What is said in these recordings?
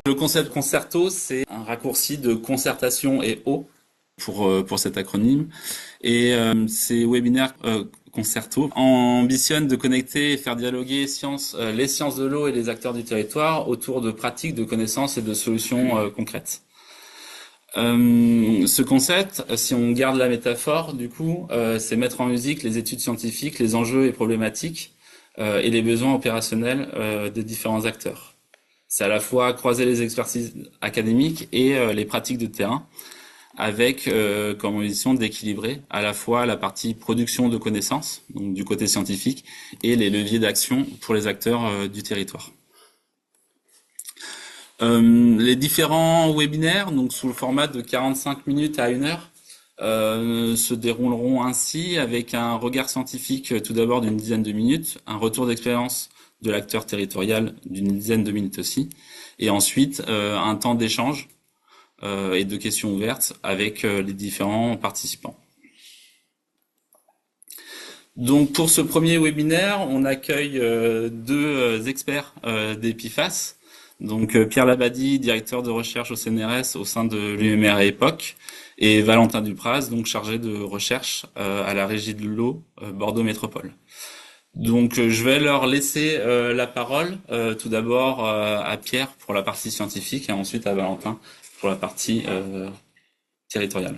Le concept concerto, c'est un raccourci de concertation et O pour cet acronyme. Et ces webinaires concerto ambitionnent de connecter et faire dialoguer les sciences de l'eau et les acteurs du territoire autour de pratiques, de connaissances et de solutions concrètes. Ce concept, si on garde la métaphore, du coup, c'est mettre en musique les études scientifiques, les enjeux et problématiques et les besoins opérationnels des différents acteurs. C'est à la fois croiser les expertises académiques et les pratiques de terrain, avec comme ambition d'équilibrer à la fois la partie production de connaissances, donc du côté scientifique, et les leviers d'action pour les acteurs du territoire. Les différents webinaires, donc sous le format de 45 minutes à 1 heure, se dérouleront ainsi avec un regard scientifique tout d'abord d'une dizaine de minutes, un retour d'expérience de l'acteur territorial d'une dizaine de minutes aussi, et ensuite un temps d'échange et de questions ouvertes avec les différents participants. Donc pour ce premier webinaire, on accueille deux experts d'Epifas. Donc Pierre Labadie, directeur de recherche au CNRS au sein de l'UMR à EPOC, et Valentin Dupraz, donc chargé de recherche à la Régie de l'eau Bordeaux Métropole. Donc je vais leur laisser la parole, tout d'abord à Pierre pour la partie scientifique et ensuite à Valentin pour la partie territoriale.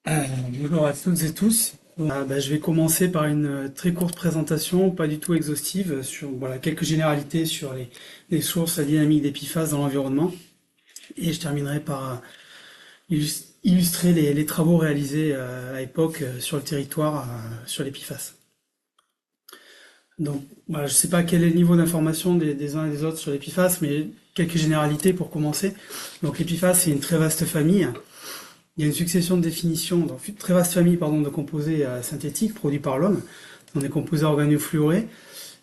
Bonjour à toutes et tous. Je vais commencer par une très courte présentation, pas du tout exhaustive, sur quelques généralités sur les sources, la dynamique d'Epifas dans l'environnement. Et je terminerai par illustrer les travaux réalisés à l'époque sur le territoire sur l'Epifas. Donc, je ne sais pas quel est le niveau d'information des uns et des autres sur l'Epifas, mais quelques généralités pour commencer. Donc l'Epifas, c'est une très vaste famille. Il y a une succession de définitions, donc une très vaste famille de composés synthétiques produits par l'homme, dans des composés organofluorés.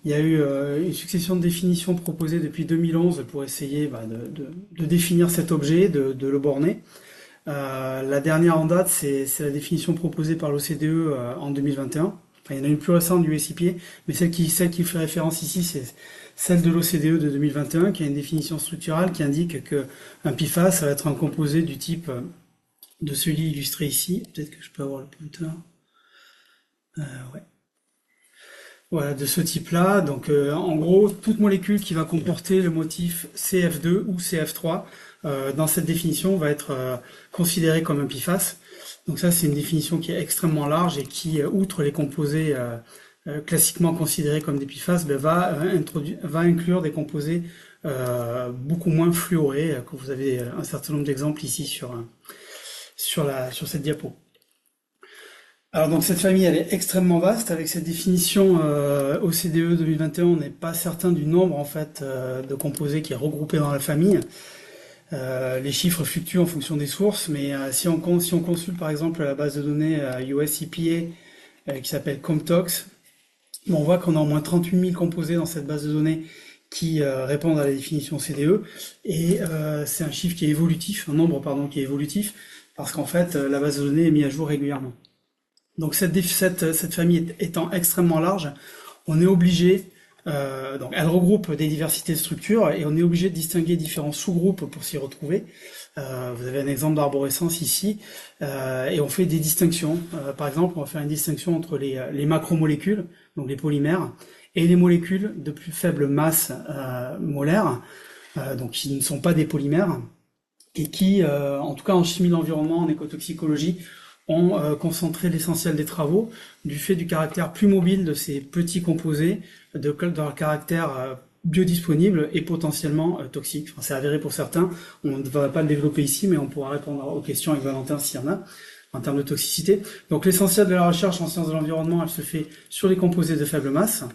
Il y a eu une succession de définitions proposées depuis 2011 pour essayer de définir cet objet, de le borner. La dernière en date, c'est la définition proposée par l'OCDE en 2021. Enfin, il y en a une plus récente du SIPA, mais celle qui fait référence ici, c'est celle de l'OCDE de 2021, qui a une définition structurale qui indique qu'un PFAS, ça va être un composé du type de celui illustré ici. Peut-être que je peux avoir le pointeur. Ouais. Voilà, de ce type-là. Donc, en gros, toute molécule qui va comporter le motif CF2 ou CF3 dans cette définition va être considérée comme un PFAS. Donc ça, c'est une définition qui est extrêmement large et qui, outre les composés classiquement considérés comme des PFAS, va inclure des composés beaucoup moins fluorés, que vous avez un certain nombre d'exemples ici sur cette diapo. Alors donc cette famille, elle est extrêmement vaste. Avec cette définition OCDE 2021, on n'est pas certain du nombre en fait de composés qui est regroupé dans la famille. Les chiffres fluctuent en fonction des sources, mais si on consulte par exemple la base de données US EPA qui s'appelle COMTOX, on voit qu'on a au moins 38 000 composés dans cette base de données qui répondent à la définition CDE, et c'est un chiffre qui est évolutif, un nombre qui est évolutif, parce qu'en fait la base de données est mise à jour régulièrement. Donc cette famille étant extrêmement large, on est obligé, donc elle regroupe des diversités de structures et on est obligé de distinguer différents sous-groupes pour s'y retrouver. Vous avez un exemple d'arborescence ici, et on fait des distinctions. Par exemple, on va faire une distinction entre les macromolécules, donc les polymères, et les molécules de plus faible masse molaire, donc qui ne sont pas des polymères, et qui, en tout cas en chimie de l'environnement, en écotoxicologie, ont concentré l'essentiel des travaux du fait du caractère plus mobile de ces petits composés, de leur caractère biodisponible et potentiellement toxique. Enfin, c'est avéré pour certains, on ne va pas le développer ici, mais on pourra répondre aux questions avec Valentin s'il y en a, en termes de toxicité. Donc l'essentiel de la recherche en sciences de l'environnement, elle se fait sur les composés de faible masse.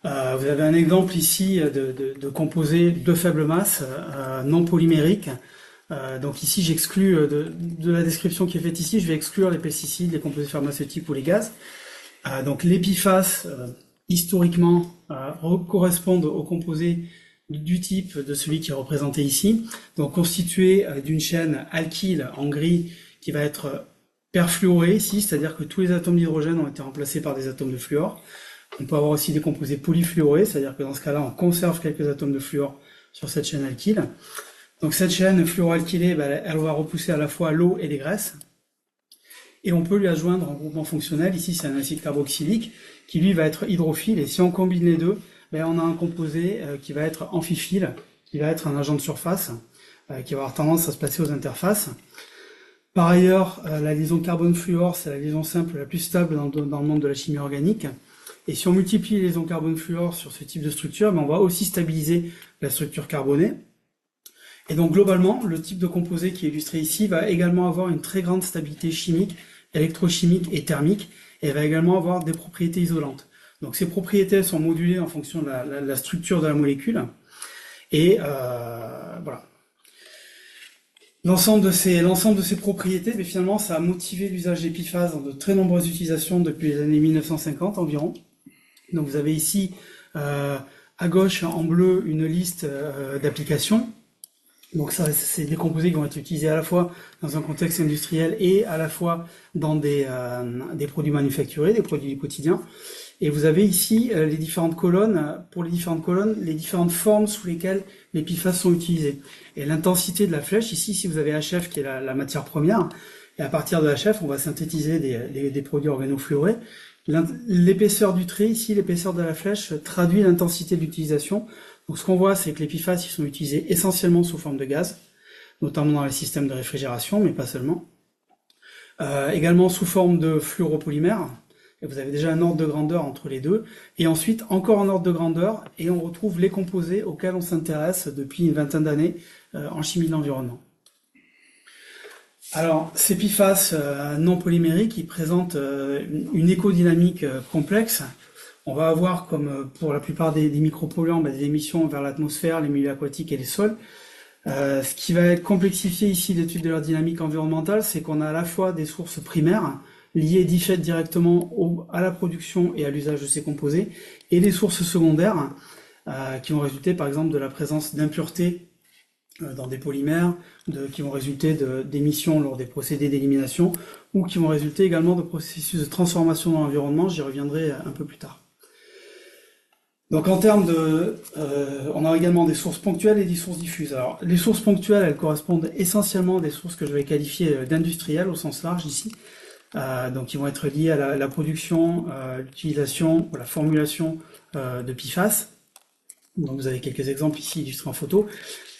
Vous avez un exemple ici de composés de faible masse, non polymériques. Donc ici, j'exclus de la description qui est faite ici, je vais exclure les pesticides, les composés pharmaceutiques ou les gaz. Donc les PFAS, historiquement, correspondent aux composés du type de celui qui est représenté ici, donc constitué d'une chaîne alkyle en gris qui va être perfluorée ici, c'est-à-dire que tous les atomes d'hydrogène ont été remplacés par des atomes de fluor. On peut avoir aussi des composés polyfluorés, c'est-à-dire que dans ce cas-là, on conserve quelques atomes de fluor sur cette chaîne alkyle. Donc cette chaîne fluoroalkylée, elle va repousser à la fois l'eau et les graisses. Et on peut lui adjoindre un groupement fonctionnel. Ici, c'est un acide carboxylique qui, lui, va être hydrophile. Et si on combine les deux, on a un composé qui va être amphiphile, qui va être un agent de surface, qui va avoir tendance à se placer aux interfaces. Par ailleurs, la liaison carbone-fluor, c'est la liaison simple la plus stable dans le monde de la chimie organique. Et si on multiplie les liaisons carbone-fluor sur ce type de structure, on va aussi stabiliser la structure carbonée. Et donc globalement, le type de composé qui est illustré ici va également avoir une très grande stabilité chimique, électrochimique et thermique, et va également avoir des propriétés isolantes. Donc ces propriétés sont modulées en fonction de la structure de la molécule. Et voilà. L'ensemble de ces propriétés, mais finalement, ça a motivé l'usage d'épiphases dans de très nombreuses utilisations depuis les années 1950 environ. Donc vous avez ici, à gauche, en bleu, une liste d'applications. Donc ça, c'est des composés qui vont être utilisés à la fois dans un contexte industriel et à la fois dans des produits manufacturés, des produits du quotidien. Et vous avez ici les différentes colonnes, pour les différentes colonnes, les différentes formes sous lesquelles les épiphases sont utilisées. Et l'intensité de la flèche, ici vous avez HF qui est la matière première, et à partir de HF, on va synthétiser des produits organofluorés. L'épaisseur du trait, ici, l'épaisseur de la flèche traduit l'intensité d'utilisation. Donc ce qu'on voit, c'est que les épiphases sont utilisées essentiellement sous forme de gaz, notamment dans les systèmes de réfrigération, mais pas seulement. Également sous forme de fluoropolymères. Et vous avez déjà un ordre de grandeur entre les deux. Et ensuite, encore un ordre de grandeur, et on retrouve les composés auxquels on s'intéresse depuis une vingtaine d'années en chimie de l'environnement. Alors, ces épiphases non polymériques, ils présentent une écodynamique complexe. On va avoir, comme pour la plupart des micropolluants, des émissions vers l'atmosphère, les milieux aquatiques et les sols. Ce qui va être complexifié ici l'étude de leur dynamique environnementale, c'est qu'on a à la fois des sources primaires, liées directement à la production et à l'usage de ces composés, et des sources secondaires qui vont résulter par exemple de la présence d'impuretés dans des polymères, qui vont résulter d'émissions lors des procédés d'élimination, ou qui vont résulter également de processus de transformation dans l'environnement. J'y reviendrai un peu plus tard. Donc en termes on a également des sources ponctuelles et des sources diffuses. Alors les sources ponctuelles, elles correspondent essentiellement à des sources que je vais qualifier d'industrielles au sens large ici. Donc ils vont être liés à la production, l'utilisation, la formulation de PFAS. Donc vous avez quelques exemples ici illustrés en photo.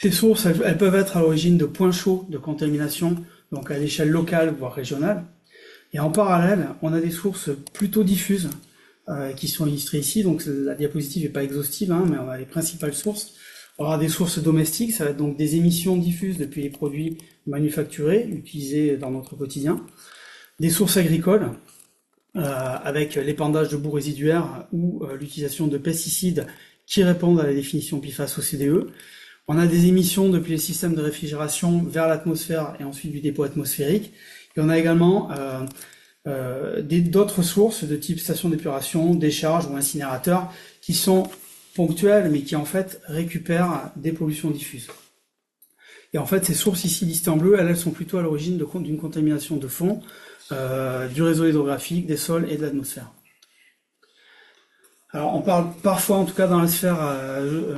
Ces sources, elles peuvent être à l'origine de points chauds de contamination, donc à l'échelle locale voire régionale. Et en parallèle, on a des sources plutôt diffuses qui sont illustrées ici. Donc la diapositive n'est pas exhaustive, mais on a les principales sources. On aura des sources domestiques, ça va être donc des émissions diffuses depuis les produits manufacturés utilisés dans notre quotidien. Des sources agricoles, avec l'épandage de boues résiduaires ou l'utilisation de pesticides qui répondent à la définition PFAS OCDE. On a des émissions depuis les systèmes de réfrigération vers l'atmosphère et ensuite du dépôt atmosphérique. Et on a également d'autres sources de type station d'épuration, décharge ou incinérateurs qui sont ponctuelles mais qui en fait récupèrent des pollutions diffuses. Et en fait, ces sources ici listées en bleu, elles sont plutôt à l'origine d'une contamination de fond, du réseau hydrographique, des sols et de l'atmosphère. Alors, on parle parfois, en tout cas dans la sphère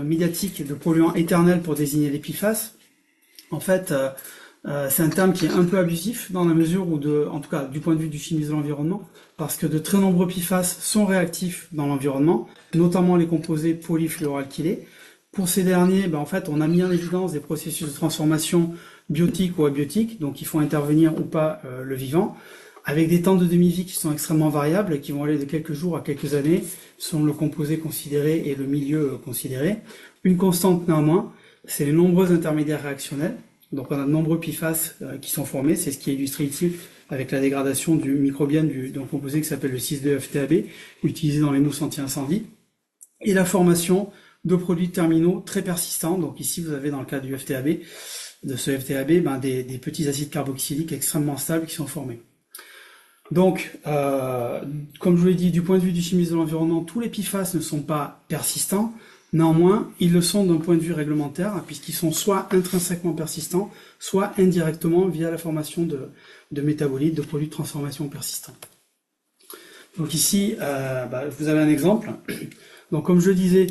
médiatique, de polluants éternels pour désigner les PFAS. En fait, c'est un terme qui est un peu abusif dans la mesure où, en tout cas du point de vue du chimiste de l'environnement, parce que de très nombreux PFAS sont réactifs dans l'environnement, notamment les composés polyfluoroalkylés. Pour ces derniers, en fait, on a mis en évidence des processus de transformation biotiques ou abiotiques, donc qui font intervenir ou pas le vivant, avec des temps de demi-vie qui sont extrêmement variables et qui vont aller de quelques jours à quelques années, selon le composé considéré et le milieu considéré. Une constante néanmoins, c'est les nombreux intermédiaires réactionnels. Donc on a de nombreux PFAS qui sont formés, c'est ce qui est illustré ici avec la dégradation du microbienne d'un composé qui s'appelle le 6,2-FTAB, utilisé dans les mousses anti-incendie, et la formation de produits terminaux très persistants. Donc ici vous avez dans le cas du FTAB, de ce FTAB, des petits acides carboxyliques extrêmement stables qui sont formés. Donc, comme je vous l'ai dit, du point de vue du chimiste de l'environnement, tous les PFAS ne sont pas persistants. Néanmoins, ils le sont d'un point de vue réglementaire, puisqu'ils sont soit intrinsèquement persistants, soit indirectement via la formation de métabolites, de produits de transformation persistants. Donc ici, vous avez un exemple. Donc, comme je le disais,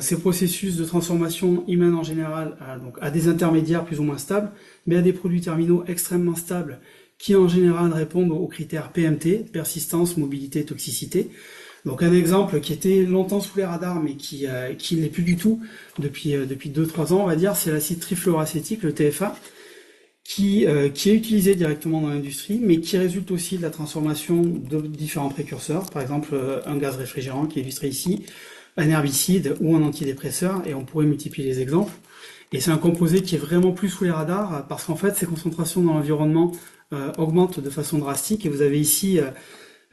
Ces processus de transformation, ils mènent en général à des intermédiaires plus ou moins stables, mais à des produits terminaux extrêmement stables qui en général répondent aux critères PMT, persistance, mobilité, toxicité. Donc un exemple qui était longtemps sous les radars, mais qui l'est plus du tout depuis 2-3 ans, on va dire, c'est l'acide trifluoroacétique, le TFA, qui est utilisé directement dans l'industrie, mais qui résulte aussi de la transformation de différents précurseurs, par exemple un gaz réfrigérant qui est illustré ici, un herbicide ou un antidépresseur, et on pourrait multiplier les exemples. Et c'est un composé qui est vraiment plus sous les radars, parce qu'en fait, ses concentrations dans l'environnement augmentent de façon drastique, et vous avez ici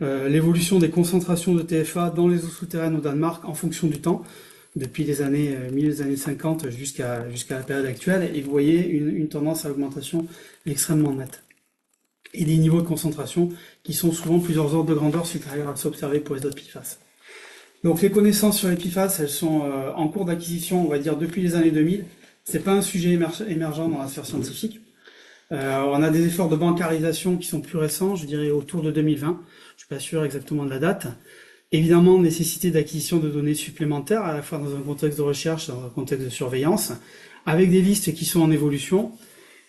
l'évolution des concentrations de TFA dans les eaux souterraines au Danemark en fonction du temps, depuis les années milieu des années 50 jusqu'à la période actuelle, et vous voyez une tendance à l'augmentation extrêmement nette. Et des niveaux de concentration qui sont souvent plusieurs ordres de grandeur supérieurs à ceux observés pour les autres PFAS. Donc les connaissances sur les PFAS, elles sont en cours d'acquisition, on va dire, depuis les années 2000. C'est pas un sujet émergent dans la sphère scientifique. On a des efforts de bancarisation qui sont plus récents, je dirais autour de 2020. Je suis pas sûr exactement de la date. Évidemment, nécessité d'acquisition de données supplémentaires, à la fois dans un contexte de recherche, dans un contexte de surveillance, avec des listes qui sont en évolution.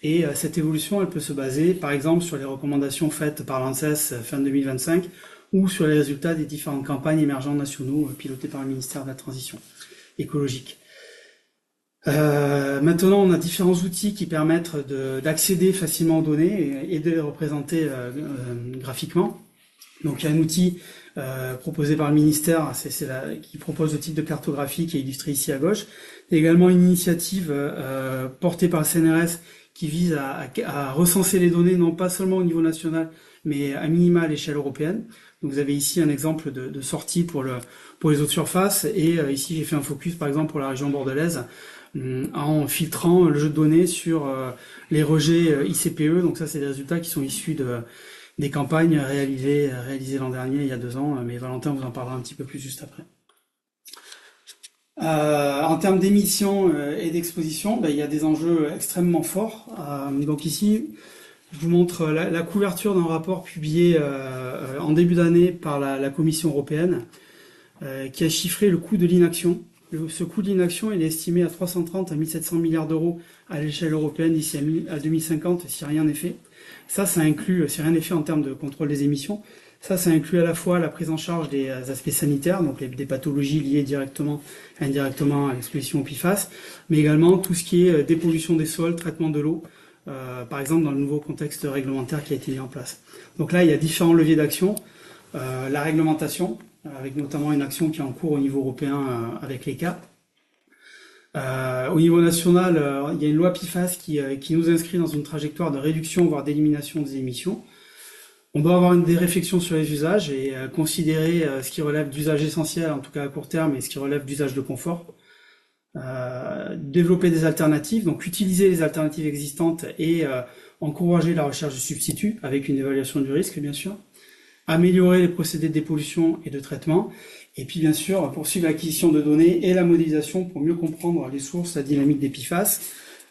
Et cette évolution, elle peut se baser, par exemple, sur les recommandations faites par l'ANSES fin 2025, ou sur les résultats des différentes campagnes émergentes nationaux pilotées par le ministère de la Transition écologique. Maintenant, on a différents outils qui permettent d'accéder facilement aux données et de les représenter graphiquement. Donc, il y a un outil proposé par le ministère, qui propose le type de cartographie qui est illustré ici à gauche. Il y a également une initiative portée par le CNRS qui vise à recenser les données, non pas seulement au niveau national, mais à minima à l'échelle européenne. Donc vous avez ici un exemple de sortie pour les eaux de surface, et ici j'ai fait un focus par exemple pour la région bordelaise, en filtrant le jeu de données sur les rejets ICPE. Donc ça, c'est des résultats qui sont issus des campagnes réalisées l'an dernier, il y a 2 ans, mais Valentin vous en parlera un petit peu plus juste après. En termes d'émissions et d'exposition, il y a des enjeux extrêmement forts. Donc ici, je vous montre la couverture d'un rapport publié en début d'année par la Commission européenne, qui a chiffré le coût de l'inaction. Ce coût de l'inaction, il est estimé à 330 à 1700 milliards d'euros à l'échelle européenne d'ici à 2050, si rien n'est fait. Ça inclut, si rien n'est fait en termes de contrôle des émissions, ça inclut à la fois la prise en charge des aspects sanitaires, donc des pathologies liées directement, indirectement à l'exposition au PFAS, mais également tout ce qui est dépollution des sols, traitement de l'eau, par exemple dans le nouveau contexte réglementaire qui a été mis en place. Donc là, il y a différents leviers d'action. La réglementation, avec notamment une action qui est en cours au niveau européen avec l'ECA. Au niveau national, il y a une loi PFAS qui nous inscrit dans une trajectoire de réduction, voire d'élimination des émissions. On doit avoir des réflexions sur les usages et considérer ce qui relève d'usage essentiel, en tout cas à court terme, et ce qui relève d'usage de confort. Développer des alternatives, donc utiliser les alternatives existantes et encourager la recherche de substituts avec une évaluation du risque, bien sûr. Améliorer les procédés de dépollution et de traitement, et puis bien sûr poursuivre l'acquisition de données et la modélisation pour mieux comprendre les sources, la dynamique des PFAS,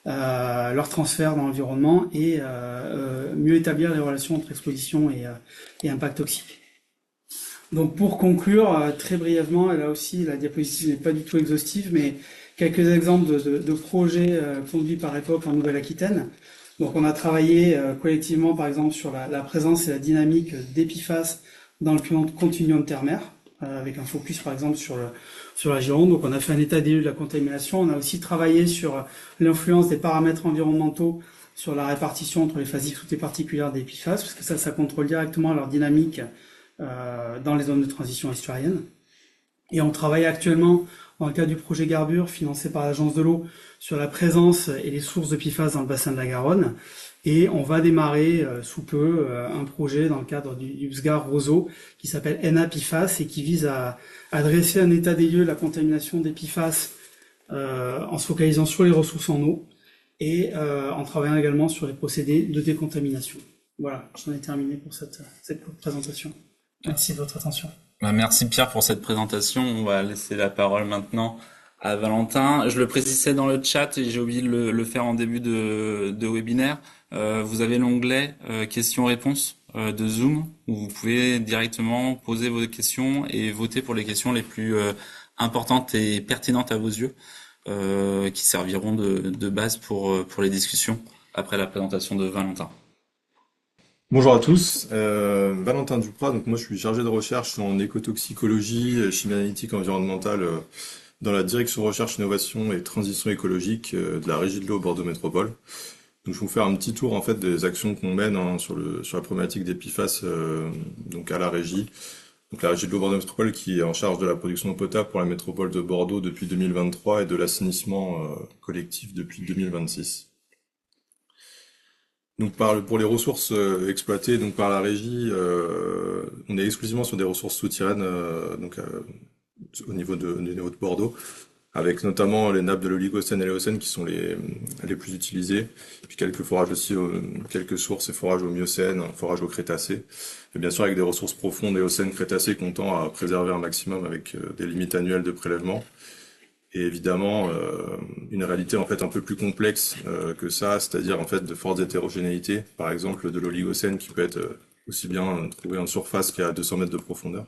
leur transfert dans l'environnement et mieux établir les relations entre exposition et impact toxique. Donc pour conclure, très brièvement, et là aussi la diapositive n'est pas du tout exhaustive, mais quelques exemples de projets conduits par EPOC en Nouvelle-Aquitaine. Donc on a travaillé collectivement par exemple sur la présence et la dynamique des PFAS dans le continuum terre-mer, avec un focus par exemple sur la Gironde. Donc on a fait un état des lieux de la contamination. On a aussi travaillé sur l'influence des paramètres environnementaux sur la répartition entre les phases X et particulières des PFAS, parce que ça contrôle directement leur dynamique dans les zones de transition estuarienne. Et on travaille actuellement dans le cadre du projet Garbure, financé par l'Agence de l'eau, sur la présence et les sources de PFAS dans le bassin de la Garonne. Et on va démarrer sous peu un projet dans le cadre du BSGAR Roseau qui s'appelle ENA-PFAS et qui vise à dresser un état des lieux de la contamination des PFAS en se focalisant sur les ressources en eau et en travaillant également sur les procédés de décontamination. Voilà, j'en ai terminé pour cette présentation. Merci de votre attention. Merci Pierre pour cette présentation. On va laisser la parole maintenant à Valentin. Je le précisais dans le chat et j'ai oublié de le faire en début de webinaire. Vous avez l'onglet questions-réponses de Zoom où vous pouvez directement poser vos questions et voter pour les questions les plus importantes et pertinentes à vos yeux, qui serviront de base pour les discussions après la présentation de Valentin. Bonjour à tous, Valentin Duprat, donc moi je suis chargé de recherche en écotoxicologie, chimie analytique environnementale dans la direction recherche, innovation et transition écologique de la Régie de l'eau Bordeaux Métropole. Donc je vais vous faire un petit tour en fait des actions qu'on mène sur la problématique des PFAS donc à la Régie. Donc la Régie de l'eau Bordeaux Métropole qui est en charge de la production d'eau potable pour la métropole de Bordeaux depuis 2023 et de l'assainissement collectif depuis 2026. Donc pour les ressources exploitées donc par la régie, on est exclusivement sur des ressources souterraines du niveau de Bordeaux, avec notamment les nappes de l'Oligocène et l'Éocène qui sont les plus utilisées, puis quelques forages aussi, quelques sources et forages au Miocène, forages au Crétacé, et bien sûr avec des ressources profondes Éocène, Crétacé qu'on tend à préserver un maximum avec des limites annuelles de prélèvement. Et évidemment, une réalité en fait un peu plus complexe que ça, c'est-à-dire en fait de fortes hétérogénéités, par exemple de l'Oligocène qui peut être aussi bien trouvé en surface qu'à 200 mètres de profondeur.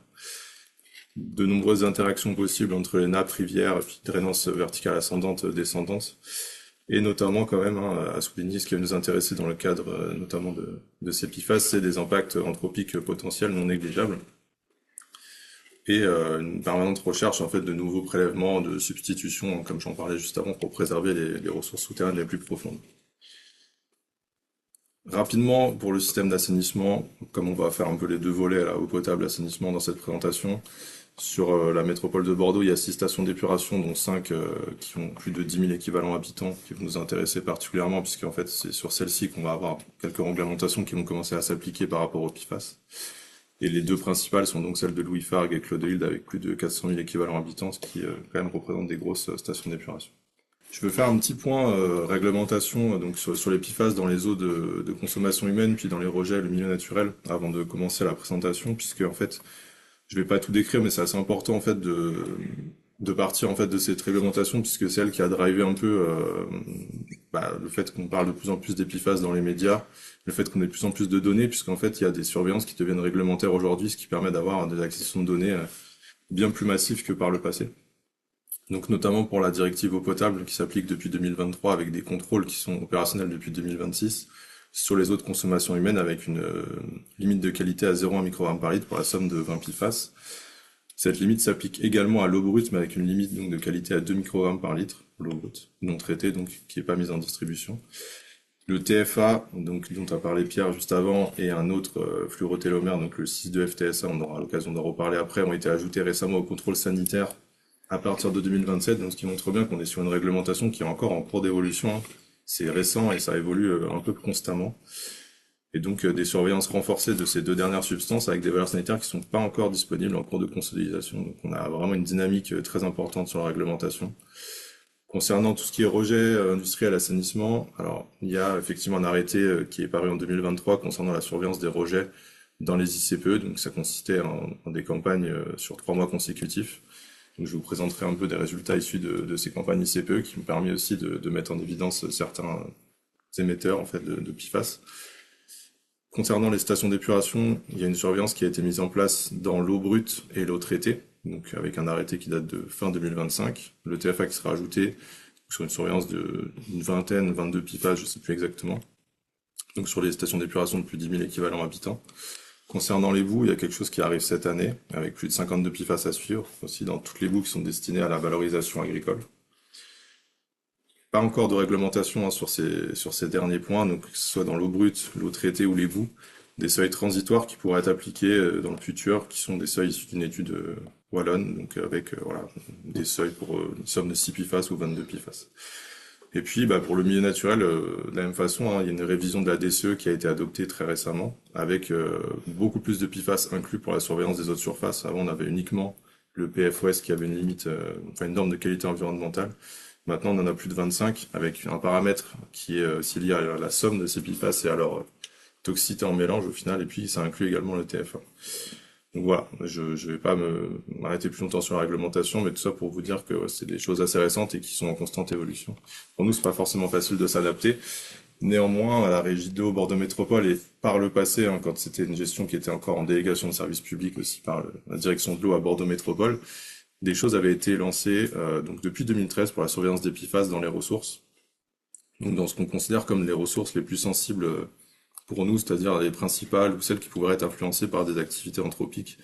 De nombreuses interactions possibles entre les nappes, rivières, puis drainance verticale ascendante, descendante, et notamment quand même à souligner ce qui va nous intéresser dans le cadre notamment de ces PFAS, c'est des impacts anthropiques potentiels non négligeables et une permanente recherche en fait de nouveaux prélèvements, de substitutions, comme j'en parlais juste avant, pour préserver les ressources souterraines les plus profondes. Rapidement, pour le système d'assainissement, comme on va faire un peu les deux volets, là, eau potable, assainissement dans cette présentation, sur la métropole de Bordeaux, il y a 6 stations d'épuration, dont 5 qui ont plus de 10 000 équivalents habitants, qui vont nous intéresser particulièrement, puisqu'en fait c'est sur celles-ci qu'on va avoir quelques réglementations qui vont commencer à s'appliquer par rapport aux PFAS. Et les deux principales sont donc celles de Louis Fargue et Claude Hilde avec plus de 400 000 équivalents habitants, ce qui quand même représente des grosses stations d'épuration. Je veux faire un petit point réglementation donc sur les PFAS dans les eaux de consommation humaine, puis dans les rejets et le milieu naturel, avant de commencer la présentation, puisque en fait, je vais pas tout décrire, mais c'est assez important en fait de partir en fait de cette réglementation, puisque c'est elle qui a drivé un peu le fait qu'on parle de plus en plus des PFAS dans les médias, le fait qu'on ait de plus en plus de données, puisqu'en fait il y a des surveillances qui deviennent réglementaires aujourd'hui, ce qui permet d'avoir des acquisitions de données bien plus massives que par le passé. Donc notamment pour la directive eau potable qui s'applique depuis 2023 avec des contrôles qui sont opérationnels depuis 2026 sur les eaux de consommation humaine avec une limite de qualité à 0,1 microgramme par litre pour la somme de 20 PFAS. Cette limite s'applique également à l'eau brute mais avec une limite donc de qualité à 2 microgrammes par litre, l'eau brute non traitée donc qui n'est pas mise en distribution. Le TFA, donc dont a parlé Pierre juste avant, et un autre fluorotélomère, donc le 6,2-FTSA, on aura l'occasion d'en reparler après, ont été ajoutés récemment au contrôle sanitaire à partir de 2027, donc ce qui montre bien qu'on est sur une réglementation qui est encore en cours d'évolution. Hein. C'est récent et ça évolue un peu constamment. Et donc des surveillances renforcées de ces deux dernières substances avec des valeurs sanitaires qui sont pas encore disponibles en cours de consolidation. Donc on a vraiment une dynamique très importante sur la réglementation. Concernant tout ce qui est rejet industriel, assainissement, alors il y a effectivement un arrêté qui est paru en 2023 concernant la surveillance des rejets dans les ICPE, donc ça consistait en des campagnes sur 3 mois consécutifs. Donc je vous présenterai un peu des résultats issus de ces campagnes ICPE qui m'ont permis aussi de mettre en évidence certains émetteurs en fait de PFAS. Concernant les stations d'épuration, il y a une surveillance qui a été mise en place dans l'eau brute et l'eau traitée, donc avec un arrêté qui date de fin 2025. Le TFA qui sera ajouté sur une surveillance d'une vingtaine, 22 PFAS, je ne sais plus exactement. Donc sur les stations d'épuration de plus de 10 000 équivalents habitants. Concernant les boues, il y a quelque chose qui arrive cette année, avec plus de 52 PFAS à suivre, aussi dans toutes les boues qui sont destinées à la valorisation agricole. Pas encore de réglementation sur ces derniers points, donc que ce soit dans l'eau brute, l'eau traitée ou les boues, des seuils transitoires qui pourraient être appliqués dans le futur, qui sont des seuils issus d'une étude wallonne, donc avec des seuils pour une somme de 6 PFAS ou 22 PFAS. Et puis pour le milieu naturel, de la même façon, hein, il y a une révision de la DCE qui a été adoptée très récemment, avec beaucoup plus de PFAS inclus pour la surveillance des eaux de surface. Avant on avait uniquement le PFOS qui avait une limite, une norme de qualité environnementale. Maintenant, on en a plus de 25 avec un paramètre qui est aussi lié à la somme de ces PFAS et à leur toxicité en mélange au final, et puis ça inclut également le TFA. Donc voilà, je vais pas m'arrêter plus longtemps sur la réglementation, mais tout ça pour vous dire que c'est des choses assez récentes et qui sont en constante évolution. Pour nous, c'est pas forcément facile de s'adapter. Néanmoins, à la Régie d'eau Bordeaux Métropole et par le passé, hein, quand c'était une gestion qui était encore en délégation de service public aussi par la direction de l'eau à Bordeaux Métropole, des choses avaient été lancées donc depuis 2013 pour la surveillance des PFAS dans les ressources. Donc dans ce qu'on considère comme les ressources les plus sensibles pour nous, c'est-à-dire les principales ou celles qui pourraient être influencées par des activités anthropiques.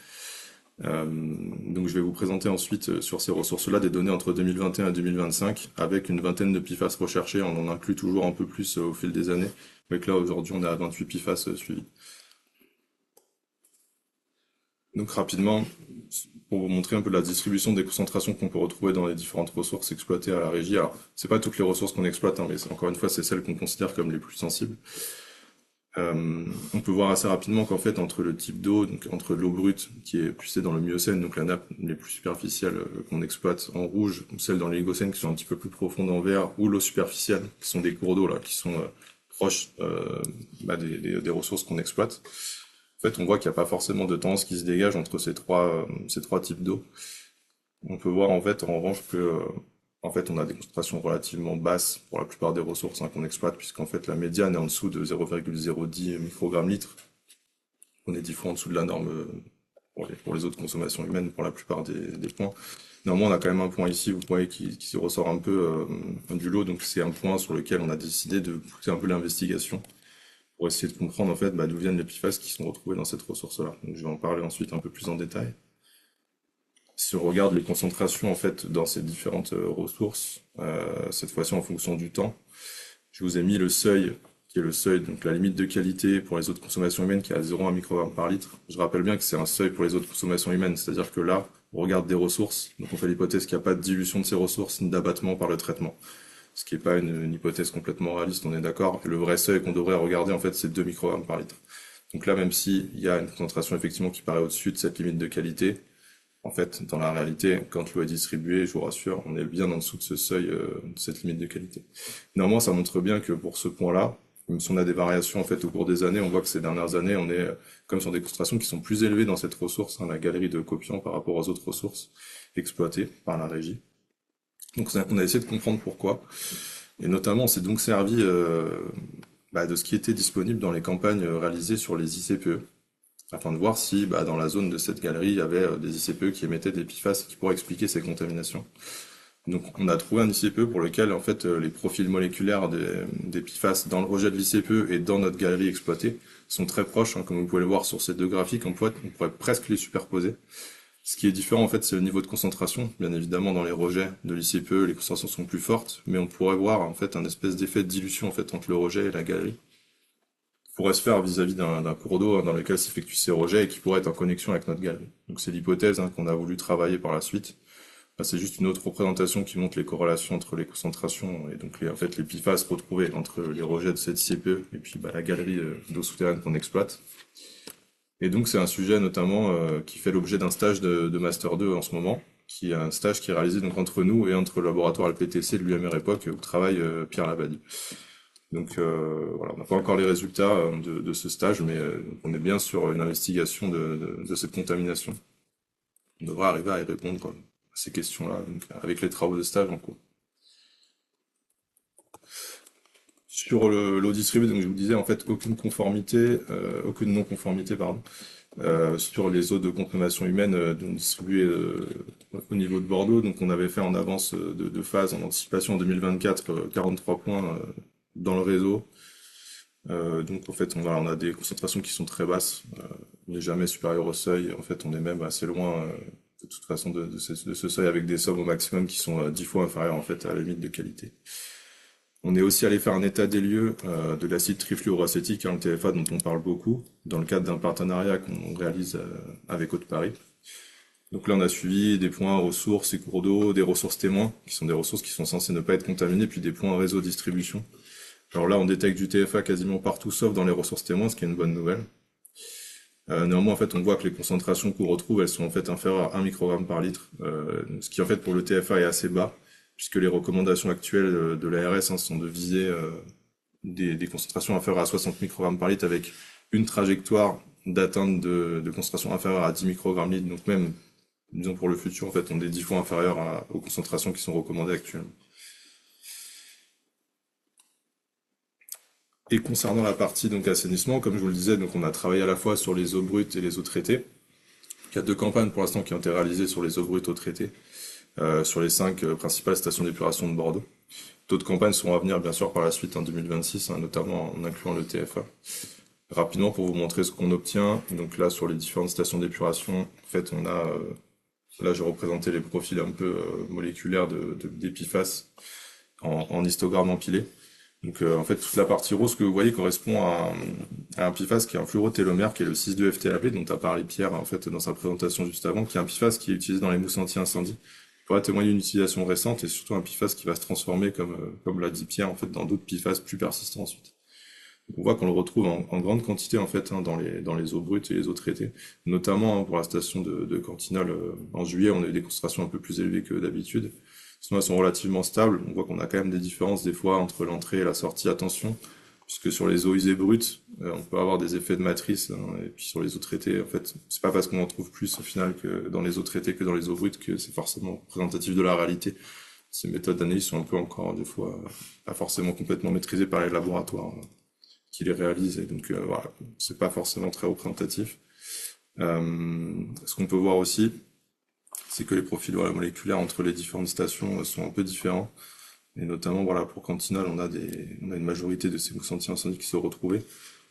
Donc je vais vous présenter ensuite sur ces ressources-là des données entre 2021 et 2025 avec une vingtaine de PFAS recherchés. On en inclut toujours un peu plus au fil des années. Donc là aujourd'hui on est à 28 PFAS suivis. Donc rapidement, pour vous montrer un peu la distribution des concentrations qu'on peut retrouver dans les différentes ressources exploitées à la régie. Alors c'est pas toutes les ressources qu'on exploite, hein, mais encore une fois c'est celles qu'on considère comme les plus sensibles. On peut voir assez rapidement qu'en fait entre le type d'eau, donc entre l'eau brute qui est puisée dans le Miocène, donc la nappe les plus superficielles qu'on exploite en rouge, ou celles dans l'Oligocène qui sont un petit peu plus profondes en vert, ou l'eau superficielle qui sont des cours d'eau là qui sont proches des ressources qu'on exploite. En fait, on voit qu'il n'y a pas forcément de tendance qui se dégage entre ces trois types d'eau. On peut voir en fait en revanche que en fait, on a des concentrations relativement basses pour la plupart des ressources qu'on exploite, puisqu'en fait la médiane est en dessous de 0,010 microgrammes litre. On est 10 fois en dessous de la norme pour les autres consommations humaines pour la plupart des points. Néanmoins, on a quand même un point ici, vous voyez, qui se ressort un peu du lot, donc c'est un point sur lequel on a décidé de pousser un peu l'investigation pour essayer de comprendre en fait d'où viennent les PFAS qui sont retrouvés dans cette ressource-là. Donc je vais en parler ensuite un peu plus en détail. Si on regarde les concentrations en fait dans ces différentes ressources, cette fois-ci en fonction du temps, je vous ai mis le seuil, qui est le seuil, donc la limite de qualité pour les autres consommations humaines qui est à 0,1 microgramme par litre. Je rappelle bien que c'est un seuil pour les autres consommations humaines, c'est-à-dire que là, on regarde des ressources, donc on fait l'hypothèse qu'il n'y a pas de dilution de ces ressources ni d'abattement par le traitement. Ce qui n'est pas une hypothèse complètement réaliste, on est d'accord. Et le vrai seuil qu'on devrait regarder, en fait, c'est 2 microgrammes par litre. Donc là, même s'il y a une concentration effectivement qui paraît au-dessus de cette limite de qualité, en fait, dans la réalité, quand l'eau est distribuée, je vous rassure, on est bien en dessous de ce seuil, de cette limite de qualité. Néanmoins, ça montre bien que pour ce point-là, même si on a des variations en fait au cours des années, on voit que ces dernières années, on est comme sur des concentrations qui sont plus élevées dans cette ressource, la galerie de Copian par rapport aux autres ressources exploitées par la régie. Donc on a essayé de comprendre pourquoi. Et notamment, on s'est donc servi de ce qui était disponible dans les campagnes réalisées sur les ICPE, afin de voir si dans la zone de cette galerie, il y avait des ICPE qui émettaient des PFAS qui pourraient expliquer ces contaminations. Donc on a trouvé un ICPE pour lequel en fait les profils moléculaires des PFAS dans le rejet de l'ICPE et dans notre galerie exploitée sont très proches, comme vous pouvez le voir sur ces deux graphiques, on pourrait presque les superposer. Ce qui est différent en fait, c'est le niveau de concentration. Bien évidemment, dans les rejets de l'ICPE, les concentrations sont plus fortes, mais on pourrait voir en fait un espèce d'effet de dilution en fait entre le rejet et la galerie, qui pourrait se faire vis-à-vis d'un cours d'eau dans lequel s'effectuent ces rejets et qui pourrait être en connexion avec notre galerie. Donc c'est l'hypothèse qu'on a voulu travailler par la suite. C'est juste une autre représentation qui montre les corrélations entre les concentrations et donc les PFAS retrouvés entre les rejets de cette ICPE et puis la galerie d'eau souterraine qu'on exploite. Et donc c'est un sujet notamment qui fait l'objet d'un stage de Master 2 en ce moment, qui est un stage qui est réalisé donc entre nous et entre le laboratoire LPTC de l'UMR Époque où travaille Pierre Labadie. Donc voilà, on n'a pas encore les résultats de ce stage, mais on est bien sur une investigation de cette contamination. On devrait arriver à y répondre à ces questions-là avec les travaux de stage en cours. Sur l'eau distribuée, donc je vous disais en fait aucune non-conformité, pardon, sur les eaux de consommation humaine distribuées au niveau de Bordeaux. Donc on avait fait en avance de phase en anticipation en 2024 43 points dans le réseau. Donc en fait on a des concentrations qui sont très basses, on n'est jamais supérieur au seuil. En fait on est même assez loin de toute façon de ce seuil avec des sommes au maximum qui sont 10 fois inférieures en fait à la limite de qualité. On est aussi allé faire un état des lieux de l'acide trifluoroacétique, le TFA dont on parle beaucoup, dans le cadre d'un partenariat qu'on réalise avec Haute-Paris. Donc là, on a suivi des points ressources et cours d'eau, des ressources témoins, qui sont des ressources qui sont censées ne pas être contaminées, puis des points réseau distribution. Alors là, on détecte du TFA quasiment partout, sauf dans les ressources témoins, ce qui est une bonne nouvelle. Néanmoins, en fait, on voit que les concentrations qu'on retrouve, elles sont en fait inférieures à 1 microgramme par litre, ce qui en fait pour le TFA est assez bas, puisque les recommandations actuelles de l'ARS sont de viser des concentrations inférieures à 60 microgrammes par litre avec une trajectoire d'atteinte de concentrations inférieures à 10 microgrammes litre. Donc même, disons pour le futur, en fait, on est 10 fois inférieur aux concentrations qui sont recommandées actuellement. Et concernant la partie donc assainissement, comme je vous le disais, donc on a travaillé à la fois sur les eaux brutes et les eaux traitées. Il y a 2 campagnes pour l'instant qui ont été réalisées sur les eaux brutes, eaux traitées. sur les 5 principales stations d'épuration de Bordeaux. D'autres campagnes seront à venir bien sûr par la suite en 2026, hein, notamment en incluant le TFA. Rapidement pour vous montrer ce qu'on obtient, donc là sur les différentes stations d'épuration, en fait on a, là j'ai représenté les profils un peu moléculaires des PFAS en histogramme empilé. Donc en fait toute la partie rose que vous voyez correspond à un PFAS qui est un fluorotélomère qui est le 6,2-FTAP dont a parlé Pierre en fait dans sa présentation juste avant, qui est un PFAS qui est utilisé dans les mousses anti-incendie. Pourra témoigner d'une utilisation récente et surtout un PFAS qui va se transformer comme l'a dit Pierre en fait dans d'autres PFAS plus persistants ensuite. Donc on voit qu'on le retrouve en grande quantité en fait hein, dans les eaux brutes et les eaux traitées, notamment hein, pour la station de Cantinol en juillet on a eu des concentrations un peu plus élevées que d'habitude. Sinon elles sont relativement stables, on voit qu'on a quand même des différences des fois entre l'entrée et la sortie, attention, puisque sur les eaux usées brutes, on peut avoir des effets de matrice, hein, et puis sur les eaux traitées, en fait, c'est pas parce qu'on en trouve plus au final que dans les eaux traitées que dans les eaux brutes que c'est forcément représentatif de la réalité. Ces méthodes d'analyse sont un peu encore, des fois, pas forcément complètement maîtrisées par les laboratoires qui les réalisent, et donc voilà, c'est pas forcément très représentatif. Ce qu'on peut voir aussi, c'est que les profils voilà, moléculaires entre les différentes stations sont un peu différents. Et notamment, voilà, pour Cantinal, on a une majorité de ces mousses anti-incendie qui sont retrouvées.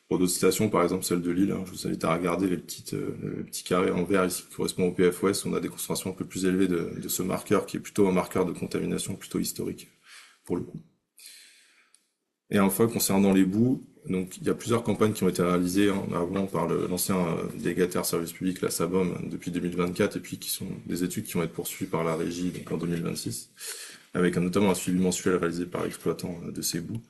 Pour d'autres stations, par exemple celle de Lille, hein, je vous invite à regarder les petits carrés en vert ici qui correspondent au PFOS. On a des concentrations un peu plus élevées de ce marqueur qui est plutôt un marqueur de contamination plutôt historique pour le coup. Et enfin, concernant les boues, donc il y a plusieurs campagnes qui ont été réalisées hein, avant par l'ancien délégataire service public, la SABOM, depuis 2024, et puis qui sont des études qui vont être poursuivies par la régie donc en 2026, avec notamment un suivi mensuel réalisé par l'exploitant de ces boues.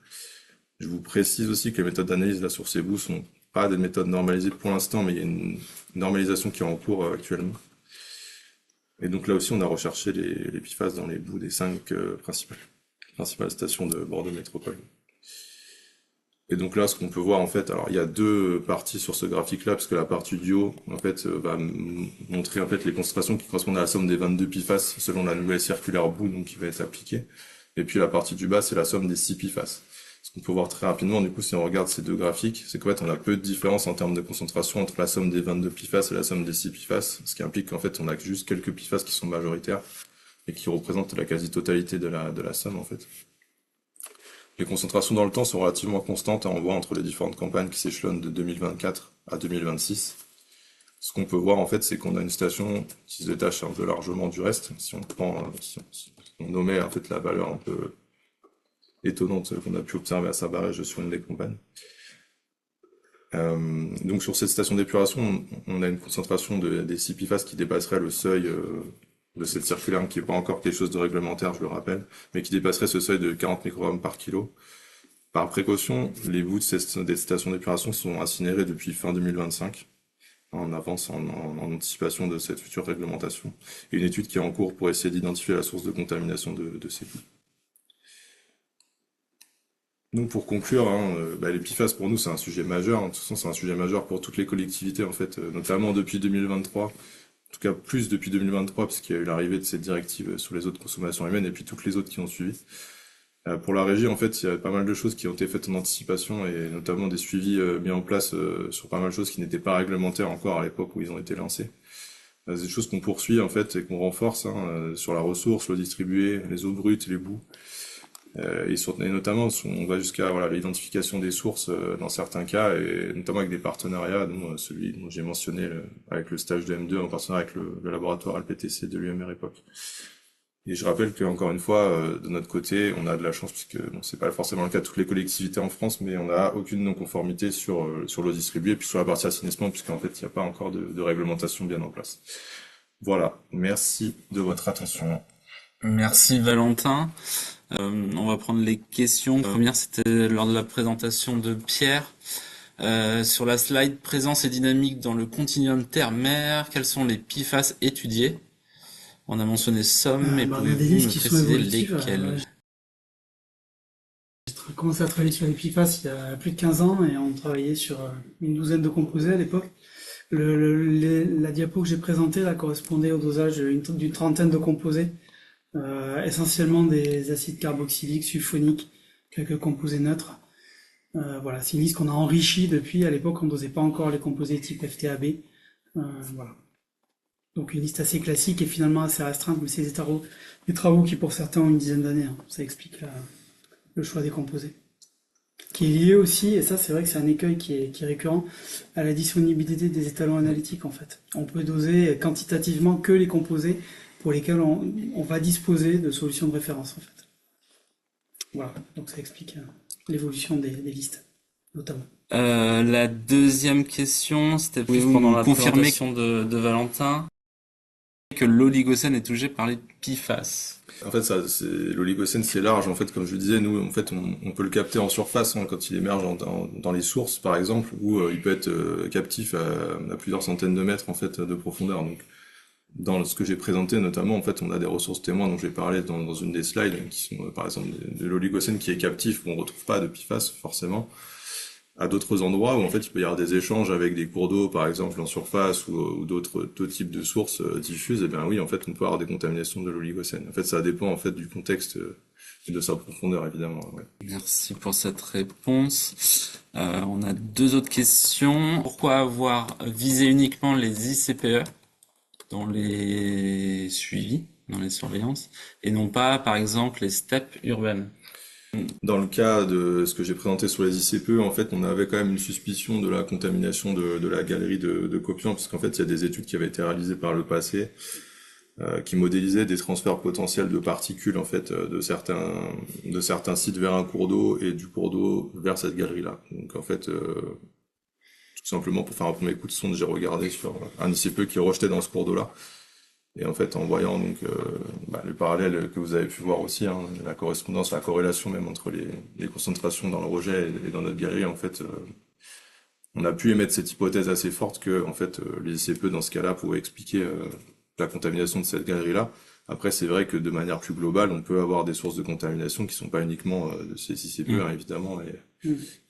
Je vous précise aussi que les méthodes d'analyse là sur ces boues sont pas des méthodes normalisées pour l'instant, mais il y a une normalisation qui est en cours actuellement. Et donc là aussi, on a recherché les PFAS dans les boues des 5 principales stations de Bordeaux Métropole. Et donc là, ce qu'on peut voir en fait, alors il y a deux parties sur ce graphique-là, parce que la partie du haut, en fait, va montrer en fait les concentrations qui correspondent à la somme des 22 PFAS selon la nouvelle circulaire bout donc qui va être appliquée. Et puis la partie du bas, c'est la somme des 6 PFAS. Ce qu'on peut voir très rapidement, du coup, si on regarde ces deux graphiques, c'est qu'en fait, on a peu de différence en termes de concentration entre la somme des 22 PFAS et la somme des 6 PFAS, ce qui implique qu'en fait, on a juste quelques PFAS qui sont majoritaires et qui représentent la quasi-totalité de la somme, en fait. Les concentrations dans le temps sont relativement constantes, hein, on voit entre les différentes campagnes qui s'échelonnent de 2024 à 2026. Ce qu'on peut voir en fait, c'est qu'on a une station qui se détache un peu largement du reste. Si on prend, si on nommait en fait la valeur un peu étonnante qu'on a pu observer à Saint-Barrège sur une des campagnes. Donc sur cette station d'épuration, on a une concentration des 6 PFAS qui dépasserait le seuil de cette circulaire qui n'est pas encore quelque chose de réglementaire, je le rappelle, mais qui dépasserait ce seuil de 40 microgrammes par kilo. Par précaution, les bouts des stations d'épuration sont incinérés depuis fin 2025, en avance, en anticipation de cette future réglementation, et une étude qui est en cours pour essayer d'identifier la source de contamination de ces bouts. Donc pour conclure, hein, les PFAS pour nous c'est un sujet majeur, de toute façon c'est un sujet majeur pour toutes les collectivités en fait, notamment depuis 2023, en tout cas plus depuis 2023 parce qu'il y a eu l'arrivée de cette directive sur les eaux de consommation humaine et puis toutes les autres qui ont suivi. Pour la régie en fait il y a pas mal de choses qui ont été faites en anticipation et notamment des suivis mis en place sur pas mal de choses qui n'étaient pas réglementaires encore à l'époque où ils ont été lancés. C'est des choses qu'on poursuit en fait et qu'on renforce hein, sur la ressource, l'eau distribuée, les eaux brutes, les boues. Et notamment, on va jusqu'à voilà, l'identification des sources dans certains cas, et notamment avec des partenariats, dont celui dont j'ai mentionné avec le stage de M2 en partenariat avec le laboratoire LPTC de l'UMR Époque. Et je rappelle qu'encore une fois, de notre côté, on a de la chance, puisque bon, c'est pas forcément le cas de toutes les collectivités en France, mais on n'a aucune non-conformité sur l'eau distribuée, puis sur la partie assainissement, puisqu'en fait, il n'y a pas encore de réglementation bien en place. Voilà, merci de votre attention. Merci Valentin. On va prendre les questions. La première, c'était lors de la présentation de Pierre. Sur la slide présence et dynamique dans le continuum terre-mer, quels sont les PFAS étudiés? On a mentionné somme, mais on a des pouvez-vous listes me qui sont préciser évolutives. lesquels? J'ai commencé à travailler sur les PFAS il y a plus de 15 ans et on travaillait sur une douzaine de composés à l'époque. La diapo que j'ai présentée là correspondait au dosage d'une trentaine de composés, essentiellement des acides carboxyliques, sulfoniques, quelques composés neutres. Voilà, c'est une liste qu'on a enrichie depuis. À l'époque, on ne dosait pas encore les composés type FTAB. Voilà. Donc une liste assez classique et finalement assez restreinte, mais c'est des travaux qui pour certains ont une dizaine d'années, hein. Ça explique le choix des composés. Qui est lié aussi, et ça c'est vrai que c'est un écueil qui est récurrent, à la disponibilité des étalons analytiques en fait. On peut doser quantitativement que les composés pour lesquels on va disposer de solutions de référence en fait. Voilà, donc ça explique l'évolution des listes, notamment. La deuxième question, c'était plus Pouvez-vous pendant nous la confirmer présentation de Valentin que l'Oligocène est touché par les PFAS. En fait, l'Oligocène, c'est large. En fait, comme je le disais, nous, en fait, on peut le capter en surface, hein, quand il émerge dans les sources, par exemple, où il peut être captif à plusieurs centaines de mètres en fait de profondeur. Donc, dans ce que j'ai présenté, notamment, en fait, on a des ressources témoins dont j'ai parlé dans une des slides, qui sont, par exemple, de l'Oligocène qui est captif, où on retrouve pas de PFAS, forcément, à d'autres endroits où, en fait, il peut y avoir des échanges avec des cours d'eau, par exemple, en surface, ou d'autres types de sources diffuses, et bien oui, en fait, on peut avoir des contaminations de l'Oligocène. En fait, ça dépend, en fait, du contexte et de sa profondeur, évidemment. Ouais. Merci pour cette réponse. On a deux autres questions. Pourquoi avoir visé uniquement les ICPE dans les suivis, dans les surveillances, et non pas, par exemple, les steppes urbaines? Dans le cas de ce que j'ai présenté sur les ICPE, en fait, on avait quand même une suspicion de la contamination de la galerie de copiants, puisqu'en fait, il y a des études qui avaient été réalisées par le passé, qui modélisaient des transferts potentiels de particules, en fait, de certains sites vers un cours d'eau et du cours d'eau vers cette galerie-là. Donc, en fait, tout simplement pour faire un premier coup de sonde, j'ai regardé sur un ICPE qui rejetait dans ce cours d'eau-là. Et en fait, en voyant donc le parallèle que vous avez pu voir aussi, hein, la correspondance, la corrélation même entre les concentrations dans le rejet et dans notre galerie, en fait, on a pu émettre cette hypothèse assez forte que, en fait, les ICPE dans ce cas-là pouvaient expliquer la contamination de cette galerie-là. Après, c'est vrai que de manière plus globale, on peut avoir des sources de contamination qui sont pas uniquement de ces ICPE, hein, évidemment,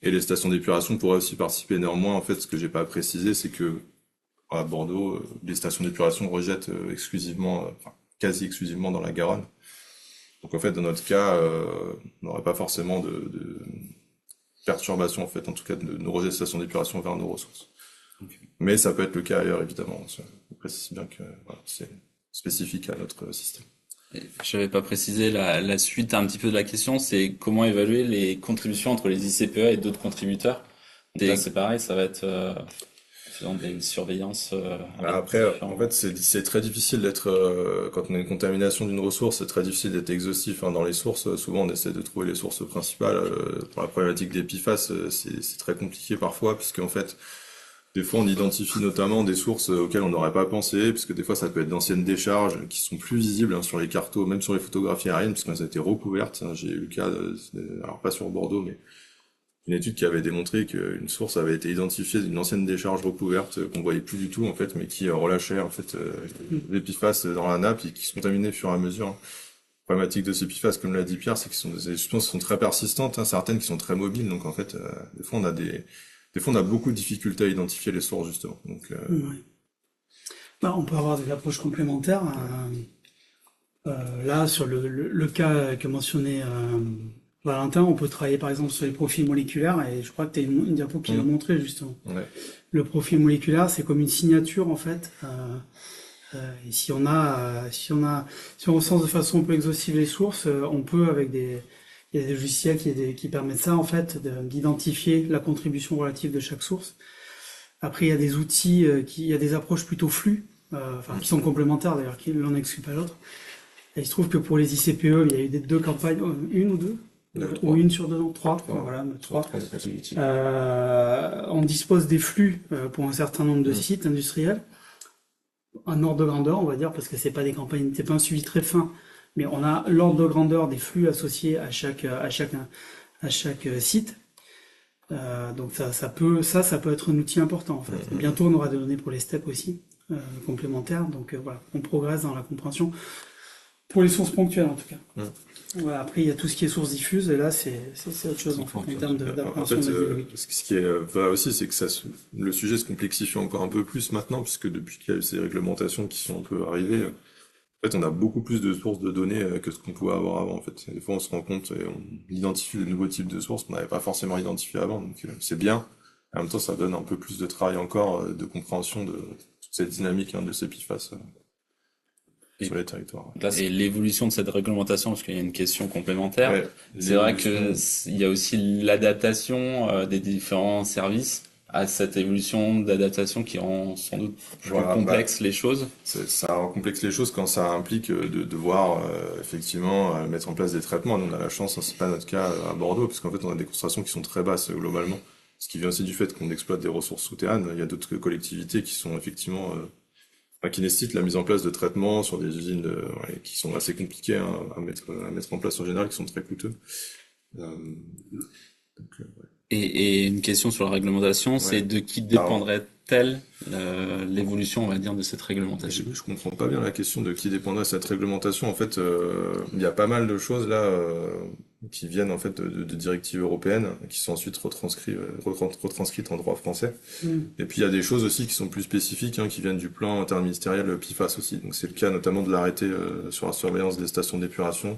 et les stations d'épuration pourraient aussi participer. Néanmoins, en fait, ce que j'ai pas précisé, c'est que à Bordeaux, les stations d'épuration rejettent exclusivement, enfin, quasi exclusivement dans la Garonne. Donc en fait, dans notre cas, on n'aurait pas forcément de perturbation, en fait, en tout cas, de nos rejets de stations d'épuration vers nos ressources. Okay. Mais ça peut être le cas ailleurs, évidemment. Je précise bien que voilà, c'est spécifique à notre système. Je n'avais pas précisé la suite un petit peu de la question, c'est comment évaluer les contributions entre les ICPE et d'autres contributeurs. C'est pareil, ça va être faisant des surveillances. Après, en fait, c'est très difficile d'être, quand on a une contamination d'une ressource, c'est très difficile d'être exhaustif, hein, dans les sources. Souvent, on essaie de trouver les sources principales. Pour la problématique des PFAS, c'est très compliqué parfois, puisque en fait, des fois, on identifie notamment des sources auxquelles on n'aurait pas pensé, puisque des fois, ça peut être d'anciennes décharges qui sont plus visibles, hein, sur les cartos, même sur les photographies aériennes, parce qu'elles ont été recouvertes. Hein. J'ai eu le cas, alors pas sur Bordeaux, mais une étude qui avait démontré qu'une source avait été identifiée d'une ancienne décharge recouverte qu'on voyait plus du tout, en fait, mais qui relâchait, en fait, les PFAS dans la nappe et qui se contaminait au fur et à mesure. La problématique de ces PFAS, comme l'a dit Pierre, c'est que des substances qui sont très persistantes, hein, certaines qui sont très mobiles, donc en fait, des fois on a beaucoup de difficultés à identifier les sources, justement. Donc, Ouais. On peut avoir des approches complémentaires. Là, sur le cas que mentionnait Valentin, on peut travailler par exemple sur les profils moléculaires, et je crois que tu as une diapo qui l'a montré justement. ouais. Le profil moléculaire, c'est comme une signature en fait. Et si on recense de façon un peu exhaustive les sources, on peut il y a des logiciels qui permettent ça en fait, d'identifier la contribution relative de chaque source. Après, il y a des outils, il y a des approches plutôt flues, qui sont complémentaires d'ailleurs, qui l'un n'exclut pas l'autre. Et il se trouve que pour les ICPE, il y a eu deux campagnes, une ou deux, ou une sur deux, non, trois. Voilà, trois. On dispose des flux pour un certain nombre de sites industriels, un ordre de grandeur, on va dire, parce que c'est pas des campagnes, c'est pas un suivi très fin, mais on a l'ordre de grandeur des flux associés à chaque site. Donc ça peut être un outil important en fait. Bientôt on aura des données pour les steps aussi complémentaires. Donc voilà, on progresse dans la compréhension pour les sources ponctuelles en tout cas. Voilà, après il y a tout ce qui est source diffuse et là c'est autre chose en termes d'appréhension. En fait, ce qui est vrai aussi, c'est que le sujet se complexifie encore un peu plus maintenant, puisque depuis qu'il y a eu ces réglementations qui sont un peu arrivées, en fait, on a beaucoup plus de sources de données que ce qu'on pouvait avoir avant. En fait, des fois, on se rend compte et on identifie de nouveaux types de sources qu'on n'avait pas forcément identifiées avant. Donc, c'est bien. En même temps, ça donne un peu plus de travail encore de compréhension de toute cette dynamique, hein, de ces PFAS. sur les territoires. Là, c'est l'évolution de cette réglementation, parce qu'il y a une question complémentaire. Ouais, C'est vrai que l'évolution. il y a aussi l'adaptation des différents services à cette évolution d'adaptation qui rend sans doute plus Voilà, complexe les choses. Ça complexe les choses quand ça implique de devoir effectivement mettre en place des traitements. Nous, on a la chance, hein, c'est pas notre cas à Bordeaux, parce qu'en fait, on a des concentrations qui sont très basses globalement. Ce qui vient aussi du fait qu'on exploite des ressources souterraines. Il y a d'autres collectivités qui sont effectivement, enfin, qui nécessitent la mise en place de traitements sur des usines ouais, qui sont assez compliquées hein, à mettre en place en général, qui sont très coûteux. Euh, ouais. Et une question sur la réglementation, c'est Ouais. de qui Alors, dépendrait-elle l'évolution, on va dire, de cette réglementation? je comprends pas bien la question de qui dépendrait cette réglementation. En fait, il y a pas mal de choses là qui viennent en fait de directives européennes qui sont ensuite retranscrites en droit français. Mm. Et puis il y a des choses aussi qui sont plus spécifiques, hein, qui viennent du plan interministériel PIFAS aussi. Donc c'est le cas notamment de l'arrêté sur la surveillance des stations d'épuration,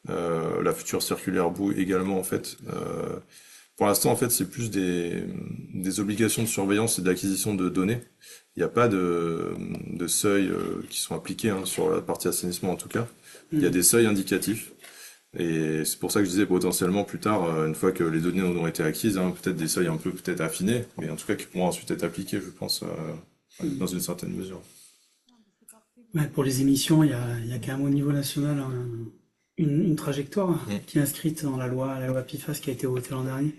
la future circulaire BOU également en fait. Pour l'instant, en fait, c'est plus des obligations de surveillance et d'acquisition de données. Il n'y a pas de seuils qui sont appliqués hein, sur la partie assainissement en tout cas. Il y a des seuils indicatifs. Et c'est pour ça que je disais potentiellement plus tard, une fois que les données auront été acquises, hein, peut-être des seuils un peu peut-être affinés, mais en tout cas qui pourront ensuite être appliqués, je pense, dans une certaine mesure. Ouais, pour les émissions, il y a quand même au niveau national une trajectoire qui est inscrite dans la loi PIFAS qui a été votée l'an dernier,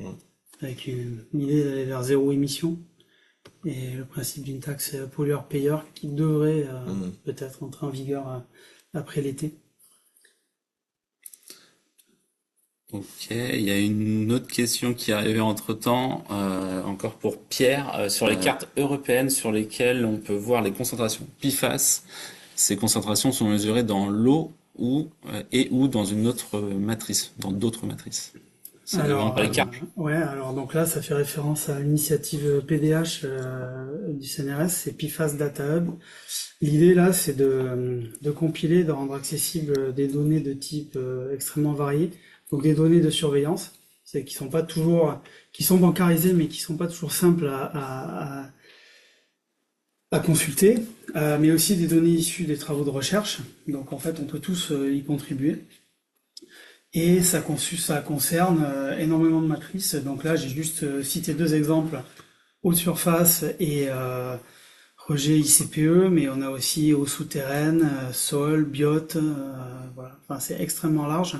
avec une idée d'aller vers zéro émission et le principe d'une taxe pollueur-payeur qui devrait peut-être entrer en vigueur après l'été. Ok, il y a une autre question qui est arrivée entre-temps, encore pour Pierre, sur les cartes européennes sur lesquelles on peut voir les concentrations PFAS. Ces concentrations sont mesurées dans l'eau ou dans une autre matrice, dans d'autres matrices. C'est vraiment pas les cartes. Ouais, alors donc là, ça fait référence à l'initiative PDH du CNRS, c'est PFAS Data Hub. L'idée là, c'est de compiler, de rendre accessibles des données de type extrêmement variés. Donc des données de surveillance, c'est qui sont pas toujours, qui sont bancarisées, mais qui sont pas toujours simples à consulter, mais aussi des données issues des travaux de recherche. Donc en fait, on peut tous y contribuer. Et ça concerne énormément de matrices. Donc là, j'ai juste cité deux exemples, eau de surface et rejet ICPE, mais on a aussi eau souterraine, sol, biote, voilà. Enfin, c'est extrêmement large.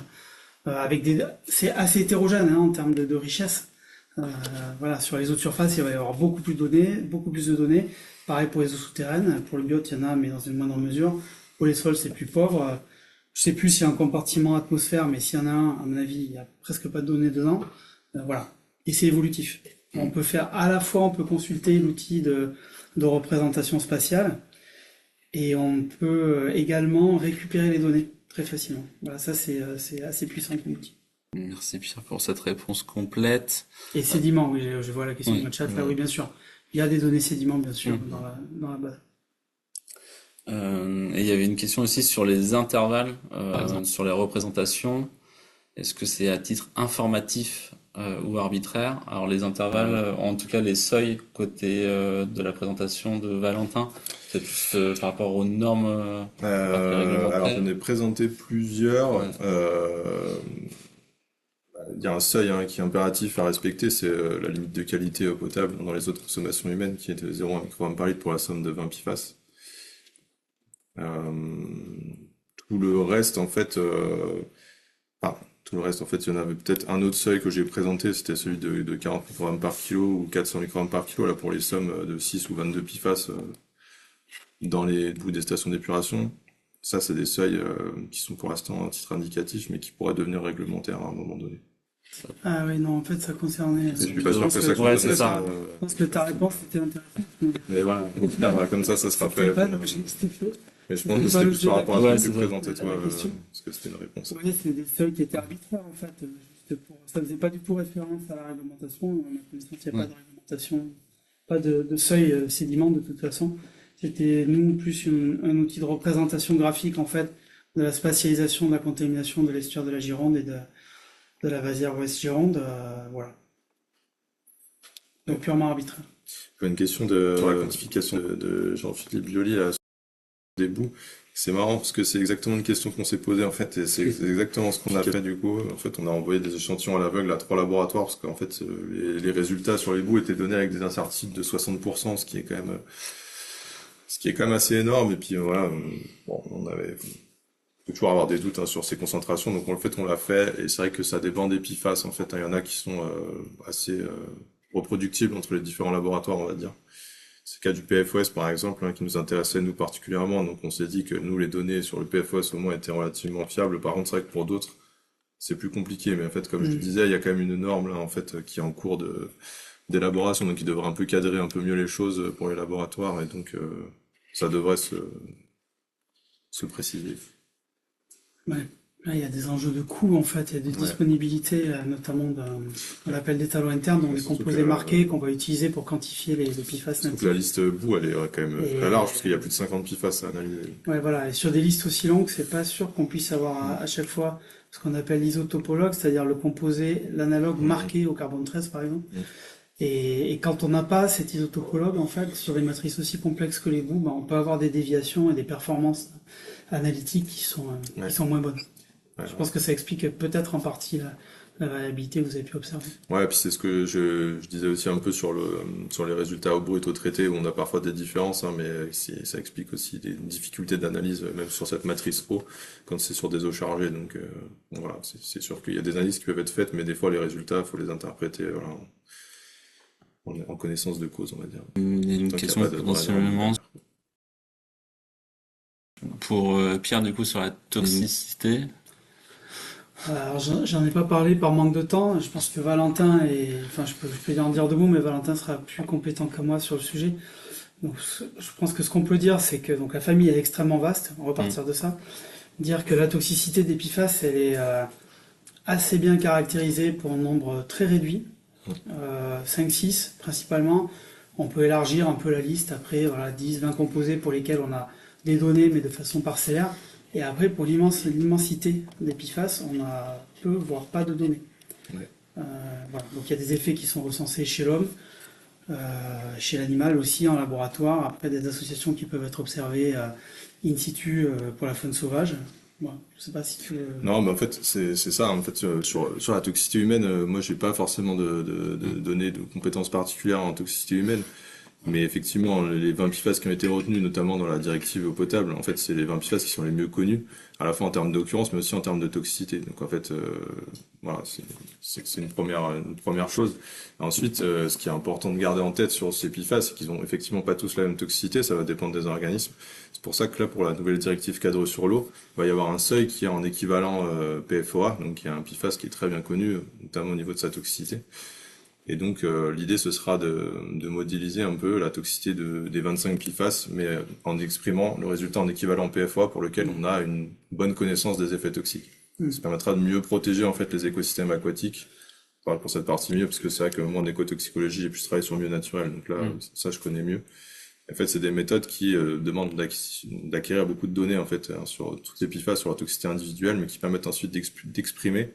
C'est assez hétérogène hein, en termes de richesse. Voilà, sur les eaux de surface, il va y avoir beaucoup plus de données. Pareil pour les eaux souterraines. Pour le biote, il y en a, mais dans une moindre mesure. Pour les sols, c'est plus pauvre. Je sais plus s'il y a un compartiment atmosphère, mais s'il y en a un, à mon avis, il y a presque pas de données dedans. Voilà. Et c'est évolutif. On peut faire à la fois, on peut consulter l'outil de représentation spatiale, et on peut également récupérer les données très facilement. Voilà, ça c'est assez puissant comme outil. Merci Pierre pour cette réponse complète. Et sédiments, oui, je vois la question dans le chat là, oui bien sûr. Il y a des données sédiments bien sûr dans la base. Et il y avait une question aussi sur les intervalles, sur les représentations. Est-ce que c'est à titre informatif ou arbitraire? Alors les intervalles, en tout cas les seuils côté de la présentation de Valentin, c'est plus par rapport aux normes réglementaires. Alors j'en ai présenté plusieurs. Ouais. Il y a un seuil hein, qui est impératif à respecter, c'est la limite de qualité eau potable dans les autres consommations humaines qui est de 0,1 microgramme par litre pour la somme de 20 PFAS. Tout le reste, en fait, tout le reste, en fait, il y en avait peut-être un autre seuil que j'ai présenté, c'était celui de 40 microgrammes par kilo ou 400 microgrammes par kilo, là, pour les sommes de 6 ou 22 PFAS dans les bouts des stations d'épuration. Ça, c'est des seuils qui sont pour l'instant à titre indicatif, mais qui pourraient devenir réglementaires à un moment donné. Ah oui, non, en fait, ça concernait. Je suis pas sûr que ça Ouais, c'est ça. Je pense que ta réponse était intéressante. Mais voilà, comme ça sera fait. Pas l'objet que c'était fait. Mais je pense que c'était plus par rapport à Ouais, ce que c'est tu ça. présentais toi, La question. parce que c'était une réponse. Oui, c'est des seuils qui étaient arbitraires en fait. Ça faisait pas du tout référence à la réglementation. On a connaissance qu'il n'y a pas de réglementation, pas de seuil sédiment de toute façon. C'était nous plus un outil de représentation graphique en fait de la spatialisation de la contamination de l'estuaire de la Gironde et de la vasière Ouest Gironde. Voilà. Donc purement arbitraire. Une question de la quantification de Jean-Philippe Violi là, des bouts. C'est marrant parce que c'est exactement une question qu'on s'est posée en fait et c'est exactement ce qu'on a fait du coup. En fait, on a envoyé des échantillons à l'aveugle à 3 laboratoires parce qu'en fait les résultats sur les bouts étaient donnés avec des incertitudes de 60%, ce qui est quand même assez énorme. Et puis voilà, bon, on peut toujours avoir des doutes hein, sur ces concentrations, donc on l'a fait et c'est vrai que ça dépend des PFAS en fait. Il y en a qui sont assez reproductibles entre les différents laboratoires, on va dire. C'est le cas du PFOS par exemple, hein, qui nous intéressait nous particulièrement. Donc on s'est dit que nous les données sur le PFOS au moins étaient relativement fiables. Par contre c'est vrai que pour d'autres c'est plus compliqué. Mais en fait comme je te Mm. disais, il y a quand même une norme là en fait qui est en cours d'élaboration, donc qui devrait un peu cadrer un peu mieux les choses pour les laboratoires et donc ça devrait se préciser. Ouais. Là, il y a des enjeux de coût, en fait, il y a des Ouais. disponibilités, notamment on l'appelle des talons internes, donc Ouais, des surtout composés que, marqués qu'on va utiliser pour quantifier les PFAS surtout que la natifs. liste bout elle est quand même Et, très large parce qu'il y a plus de 50 PFAS à analyser. ouais, voilà. Et sur des listes aussi longues, c'est pas sûr qu'on puisse avoir à chaque fois ce qu'on appelle l'isotopologue, c'est-à-dire le composé, l'analogue Mhm. marqué au carbone 13, par exemple. Mhm. Et quand on n'a pas cet isotopologue, en fait, sur des matrices aussi complexes que les bouts, ben, on peut avoir des déviations et des performances analytiques qui Ouais. sont moins bonnes. Ouais, Je pense que ça explique peut-être en partie la variabilité que vous avez pu observer. ouais, puis c'est ce que je disais aussi un peu sur les résultats au brut, au traité, où on a parfois des différences, hein, mais ça explique aussi des difficultés d'analyse, même sur cette matrice eau, quand c'est sur des eaux chargées. Donc bon, voilà, c'est sûr qu'il y a des analyses qui peuvent être faites, mais des fois les résultats, faut les interpréter voilà, en connaissance de cause, on va dire. Il y a une Tant qu'il n'y a question pas de vraie norme potentiellement derrière. pour Pierre, du coup, sur la toxicité. Alors, j'en ai pas parlé par manque de temps. Je pense que Valentin enfin, je peux en dire deux mots, mais Valentin sera plus compétent que moi sur le sujet. Donc, je pense que ce qu'on peut dire, c'est que donc la famille est extrêmement vaste. On va Mm. repartir de ça. Dire que la toxicité des PFAS, elle est assez bien caractérisée pour un nombre très réduit, 5-6 principalement. On peut élargir un peu la liste. Après, voilà, 10-20 composés pour lesquels on a des données, mais de façon parcellaire. Et après, pour l'immensité des PFAS, on a peu, voire pas de données. Ouais. Voilà. Donc il y a des effets qui sont recensés chez l'homme, chez l'animal aussi en laboratoire. Après, des associations qui peuvent être observées in situ pour la faune sauvage. Voilà. Je sais pas si tu... Non, mais en fait, c'est ça. En fait, sur la toxicité humaine, moi, j'ai pas forcément de données de compétences particulières en toxicité humaine. Mais effectivement, les 20 PFAS qui ont été retenus, notamment dans la directive eau potable, en fait, c'est les 20 PFAS qui sont les mieux connus, à la fois en termes d'occurrence, mais aussi en termes de toxicité. Donc, en fait, voilà, c'est une première chose. Ensuite, ce qui est important de garder en tête sur ces PFAS, c'est qu'ils ont effectivement pas tous la même toxicité, ça va dépendre des organismes. C'est pour ça que là, pour la nouvelle directive cadre sur l'eau, il va y avoir un seuil qui est en équivalent PFOA, donc qui est un PFAS qui est très bien connu, notamment au niveau de sa toxicité. Et donc l'idée ce sera de modéliser un peu la toxicité des 25 PFAS, mais en exprimant le résultat en équivalent PFOA pour lequel on a une bonne connaissance des effets toxiques. Ça permettra de mieux protéger en fait les écosystèmes aquatiques. Je parle pour cette partie mieux parce que c'est vrai que au moment d'écotoxicologie, j'ai pu travailler sur le milieu naturel, donc là ça je connais mieux. En fait, c'est des méthodes qui demandent d'acquérir beaucoup de données en fait hein, sur toutes les PFAS, sur la toxicité individuelle, mais qui permettent ensuite d'exprimer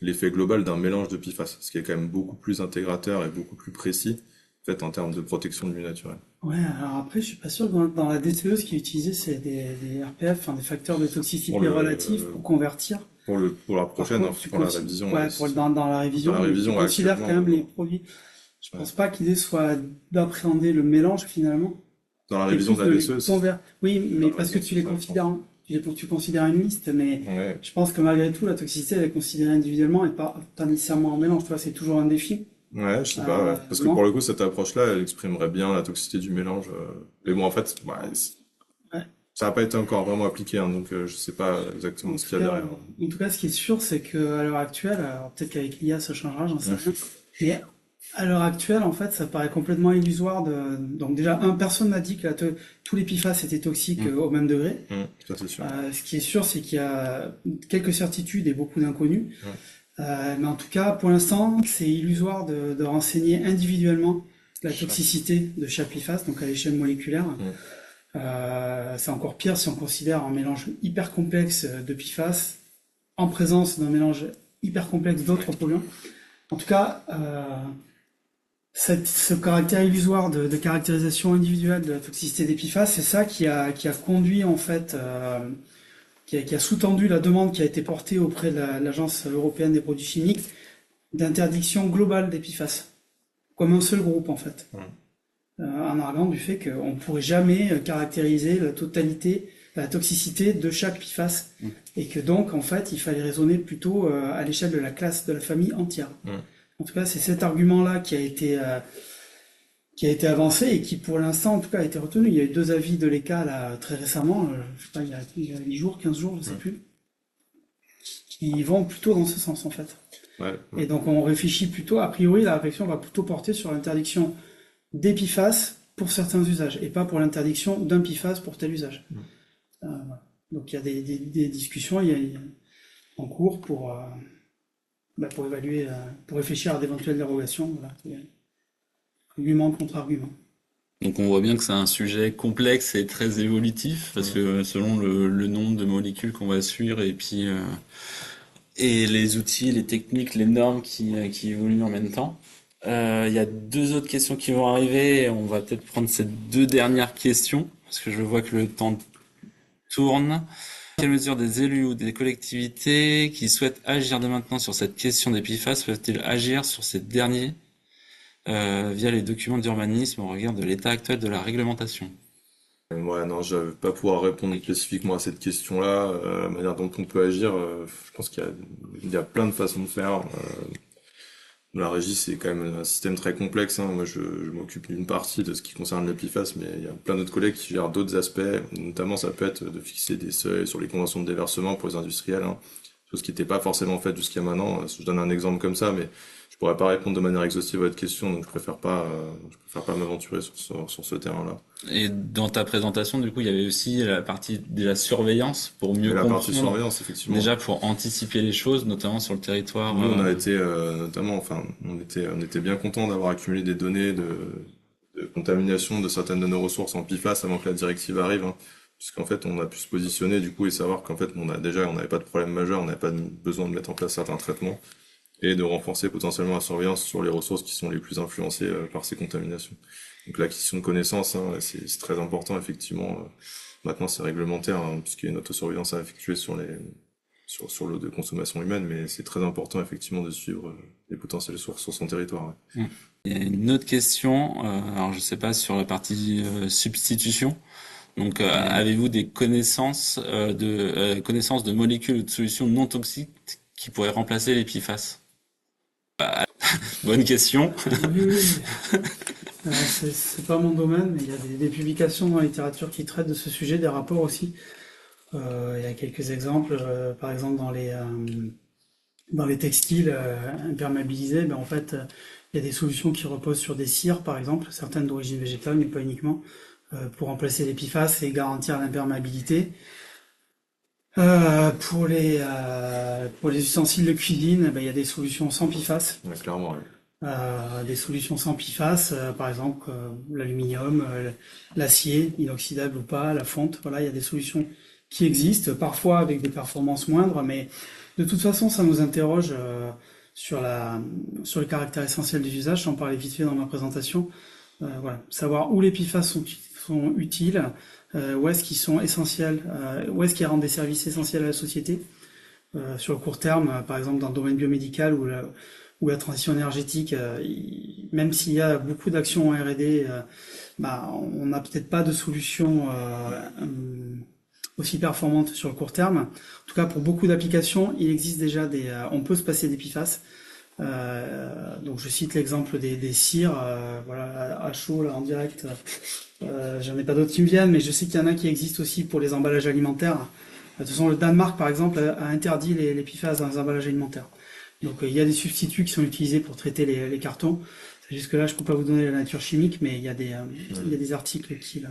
l'effet global d'un mélange de PFAS, ce qui est quand même beaucoup plus intégrateur et beaucoup plus précis, en fait, en termes de protection du milieu naturel. Ouais, alors après, je suis pas sûr que dans la DCE, ce qui est utilisé, c'est des RPF, enfin, des facteurs de toxicité Pour le, relatifs pour convertir. pour la Par prochaine, contre, hein, pour la révision, ouais, dans la révision, dans la révision, tu ouais, considères quand actuellement, même les produits. Je ouais. pense pas que l'idée soit d'appréhender le mélange finalement, Dans la et révision plus de la de DCE, les convert. Oui, mais la parce que révision, tu c'est les ça, je considères, pense. tu considères une liste, mais Ouais. je pense que malgré tout, la toxicité, elle est considérée individuellement et pas nécessairement en mélange. Tu vois, c'est toujours un défi. Ouais, je sais pas, ouais. Parce que Non? pour le coup, cette approche-là, elle exprimerait bien la toxicité du mélange. Mais bon, en fait, ouais, Ouais. ça n'a pas été encore vraiment appliqué, hein, donc je sais pas exactement ce qu'il y a derrière. En tout cas, ce qui est sûr, c'est qu'à l'heure actuelle, alors peut-être qu'avec l'IA ça changera, j'en sais rien. Mais à l'heure actuelle, en fait, ça paraît complètement illusoire donc déjà, personne n'a dit que tous les PFAS étaient toxiques au même degré. Ça c'est sûr. Ce qui est sûr, c'est qu'il y a quelques certitudes et beaucoup d'inconnus. Mais en tout cas, pour l'instant, c'est illusoire de renseigner individuellement la toxicité de chaque PFAS, donc à l'échelle moléculaire. C'est encore pire si on considère un mélange hyper complexe de PFAS en présence d'un mélange hyper complexe d'autres polluants. En tout cas, Ce caractère illusoire de caractérisation individuelle de la toxicité des PFAS, c'est ça qui a conduit en fait, qui a sous-tendu la demande qui a été portée auprès de l'Agence européenne des produits chimiques d'interdiction globale des PFAS, comme un seul groupe en fait, en arguant du fait qu'on ne pourrait jamais caractériser la totalité, la toxicité de chaque PFAS, et que donc en fait il fallait raisonner plutôt à l'échelle de la classe, de la famille entière. En tout cas, c'est cet argument-là qui a été avancé et qui, pour l'instant, en tout cas, a été retenu. Il y a eu 2 avis de l'ECA, là, très récemment, je sais pas, il y a 10 jours, 15 jours, je sais plus, qui vont plutôt dans ce sens, en fait. Et donc, on réfléchit plutôt, a priori, la réflexion va plutôt porter sur l'interdiction des PFAS pour certains usages, et pas pour l'interdiction d'un PFAS pour tel usage. Voilà. Donc, il y a des discussions en cours pour évaluer, pour réfléchir à d'éventuelles dérogations, voilà. Argument contre argument. Donc on voit bien que c'est un sujet complexe et très évolutif, parce que selon le nombre de molécules qu'on va suivre et puis et les outils, les techniques, les normes qui évoluent en même temps. Il y a 2 autres questions qui vont arriver. On va peut-être prendre ces 2 dernières questions, parce que je vois que le temps tourne. Quelle mesure des élus ou des collectivités qui souhaitent agir dès maintenant sur cette question des PFAS peuvent-ils agir sur ces derniers via les documents d'urbanisme au regard de l'état actuel de la réglementation? Ouais, non, je vais pas pouvoir répondre spécifiquement à cette question-là. La manière dont on peut agir, je pense qu'il y a plein de façons de faire. La régie, c'est quand même un système très complexe, hein. Moi, je m'occupe d'une partie de ce qui concerne le PFAS, mais il y a plein d'autres collègues qui gèrent d'autres aspects. Notamment, ça peut être de fixer des seuils sur les conventions de déversement pour les industriels, hein. Chose qui n'était pas forcément faite jusqu'à maintenant. Je donne un exemple comme ça, mais je pourrais pas répondre de manière exhaustive à votre question, donc je préfère pas m'aventurer sur ce terrain-là. Et dans ta présentation, du coup, il y avait aussi la partie de la surveillance pour mieux Et la partie comprendre, surveillance, effectivement. déjà pour anticiper les choses, notamment sur le territoire. Nous, on a été, notamment, enfin, on était bien content d'avoir accumulé des données de contamination de certaines de nos ressources en PFAS avant que la directive arrive, hein. Puisqu'en fait, on a pu se positionner, du coup, et savoir qu'en fait, on n'avait pas de problème majeur, on n'avait pas besoin de mettre en place certains traitements, et de renforcer potentiellement la surveillance sur les ressources qui sont les plus influencées par ces contaminations. Donc l'acquisition de connaissances, hein, c'est très important, effectivement. Maintenant, c'est réglementaire, hein, puisqu'il y a une autosurveillance à effectuer sur l'eau de consommation humaine, mais c'est très important, effectivement, de suivre les potentielles sources sur son territoire. Ouais. Il y a une autre question, alors je sais pas, sur la partie substitution. Donc, avez-vous des connaissances de molécules ou de solutions non toxiques qui pourraient remplacer les PFAS? Bonne question. Oui. C'est pas mon domaine, mais il y a des publications dans la littérature qui traitent de ce sujet, des rapports aussi. Il y a quelques exemples, par exemple dans les textiles imperméabilisés, en fait, il y a des solutions qui reposent sur des cires, par exemple, certaines d'origine végétale, mais pas uniquement, pour remplacer les PFAS et garantir l'imperméabilité. Pour les ustensiles de cuisine, il y a des solutions sans PFAS. Ouais, clairement, ouais. Des solutions sans PFAS, par exemple l'aluminium, l'acier, inoxydable ou pas, la fonte. Voilà, il y a des solutions qui existent, parfois avec des performances moindres, mais de toute façon, ça nous interroge sur le caractère essentiel des usages. J'en parlais vite fait dans ma présentation. Voilà, savoir où les PFAS sont utiles, où est-ce qu'ils sont essentiels, où est-ce qu'ils rendent des services essentiels à la société. Sur le court terme, par exemple dans le domaine biomédical ou la transition énergétique, même s'il y a beaucoup d'actions en R&D, on n'a peut-être pas de solution aussi performante sur le court terme. En tout cas, pour beaucoup d'applications, il existe déjà on peut se passer des PFAS. Donc je cite l'exemple des cires, voilà, à chaud là en direct. J'en ai pas d'autres qui me viennent, mais je sais qu'il y en a qui existent aussi pour les emballages alimentaires. De toute façon, le Danemark, par exemple, a interdit les PFAS dans les emballages alimentaires. Donc il y a des substituts qui sont utilisés pour traiter les cartons. C'est juste que là, je peux pas vous donner la nature chimique, mais il y a des articles qui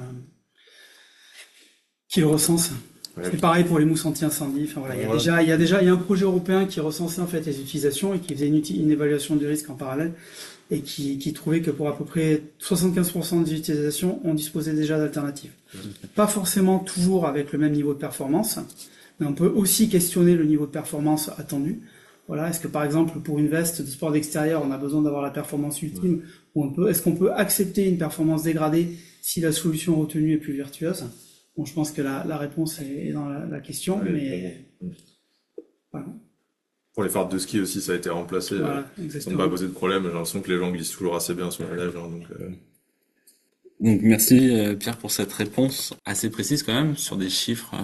le recensent. Ouais. C'est pareil pour les mousses anti-incendie. Enfin voilà, il y a un projet européen qui recensait en fait les utilisations et qui faisait une évaluation du risque en parallèle et qui trouvait que pour à peu près 75% des utilisations, on disposait déjà d'alternatives. Pas forcément toujours avec le même niveau de performance, mais on peut aussi questionner le niveau de performance attendu Voilà, est-ce que par exemple pour une veste de sport d'extérieur, on a besoin d'avoir la performance ultime, ou est-ce qu'on peut accepter une performance dégradée si la solution retenue est plus vertueuse? Bon, je pense que la réponse est dans la question, mais voilà, Pour les fardes de ski aussi, ça a été remplacé. voilà, Ça ne m'a exactement. pas posé de problème. J'ai l'impression que les gens glissent toujours assez bien sur la neige. Hein, Donc merci Pierre pour cette réponse assez précise quand même sur des chiffres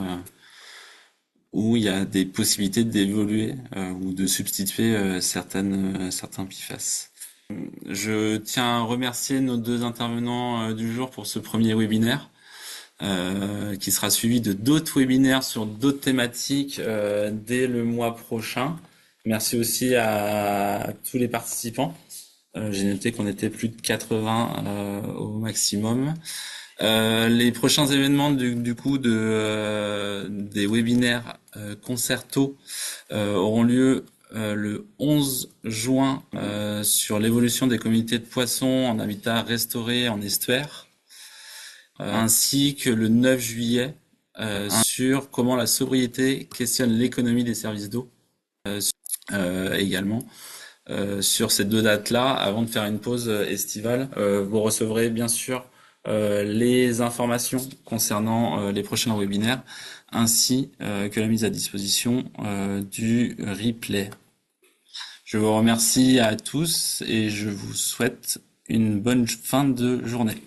où il y a des possibilités d'évoluer ou de substituer certains PFAS. Je tiens à remercier nos deux intervenants du jour pour ce premier webinaire qui sera suivi de d'autres webinaires sur d'autres thématiques dès le mois prochain. Merci aussi à tous les participants. J'ai noté qu'on était plus de 80 au maximum. Les prochains événements du coup des webinaires concerto auront lieu le 11 juin sur l'évolution des communautés de poissons en habitat restauré en estuaire, ainsi que le 9 juillet sur comment la sobriété questionne l'économie des services d'eau également. Sur ces deux dates-là, avant de faire une pause estivale, vous recevrez bien sûr les informations concernant les prochains webinaires, ainsi que la mise à disposition du replay. Je vous remercie à tous et je vous souhaite une bonne fin de journée.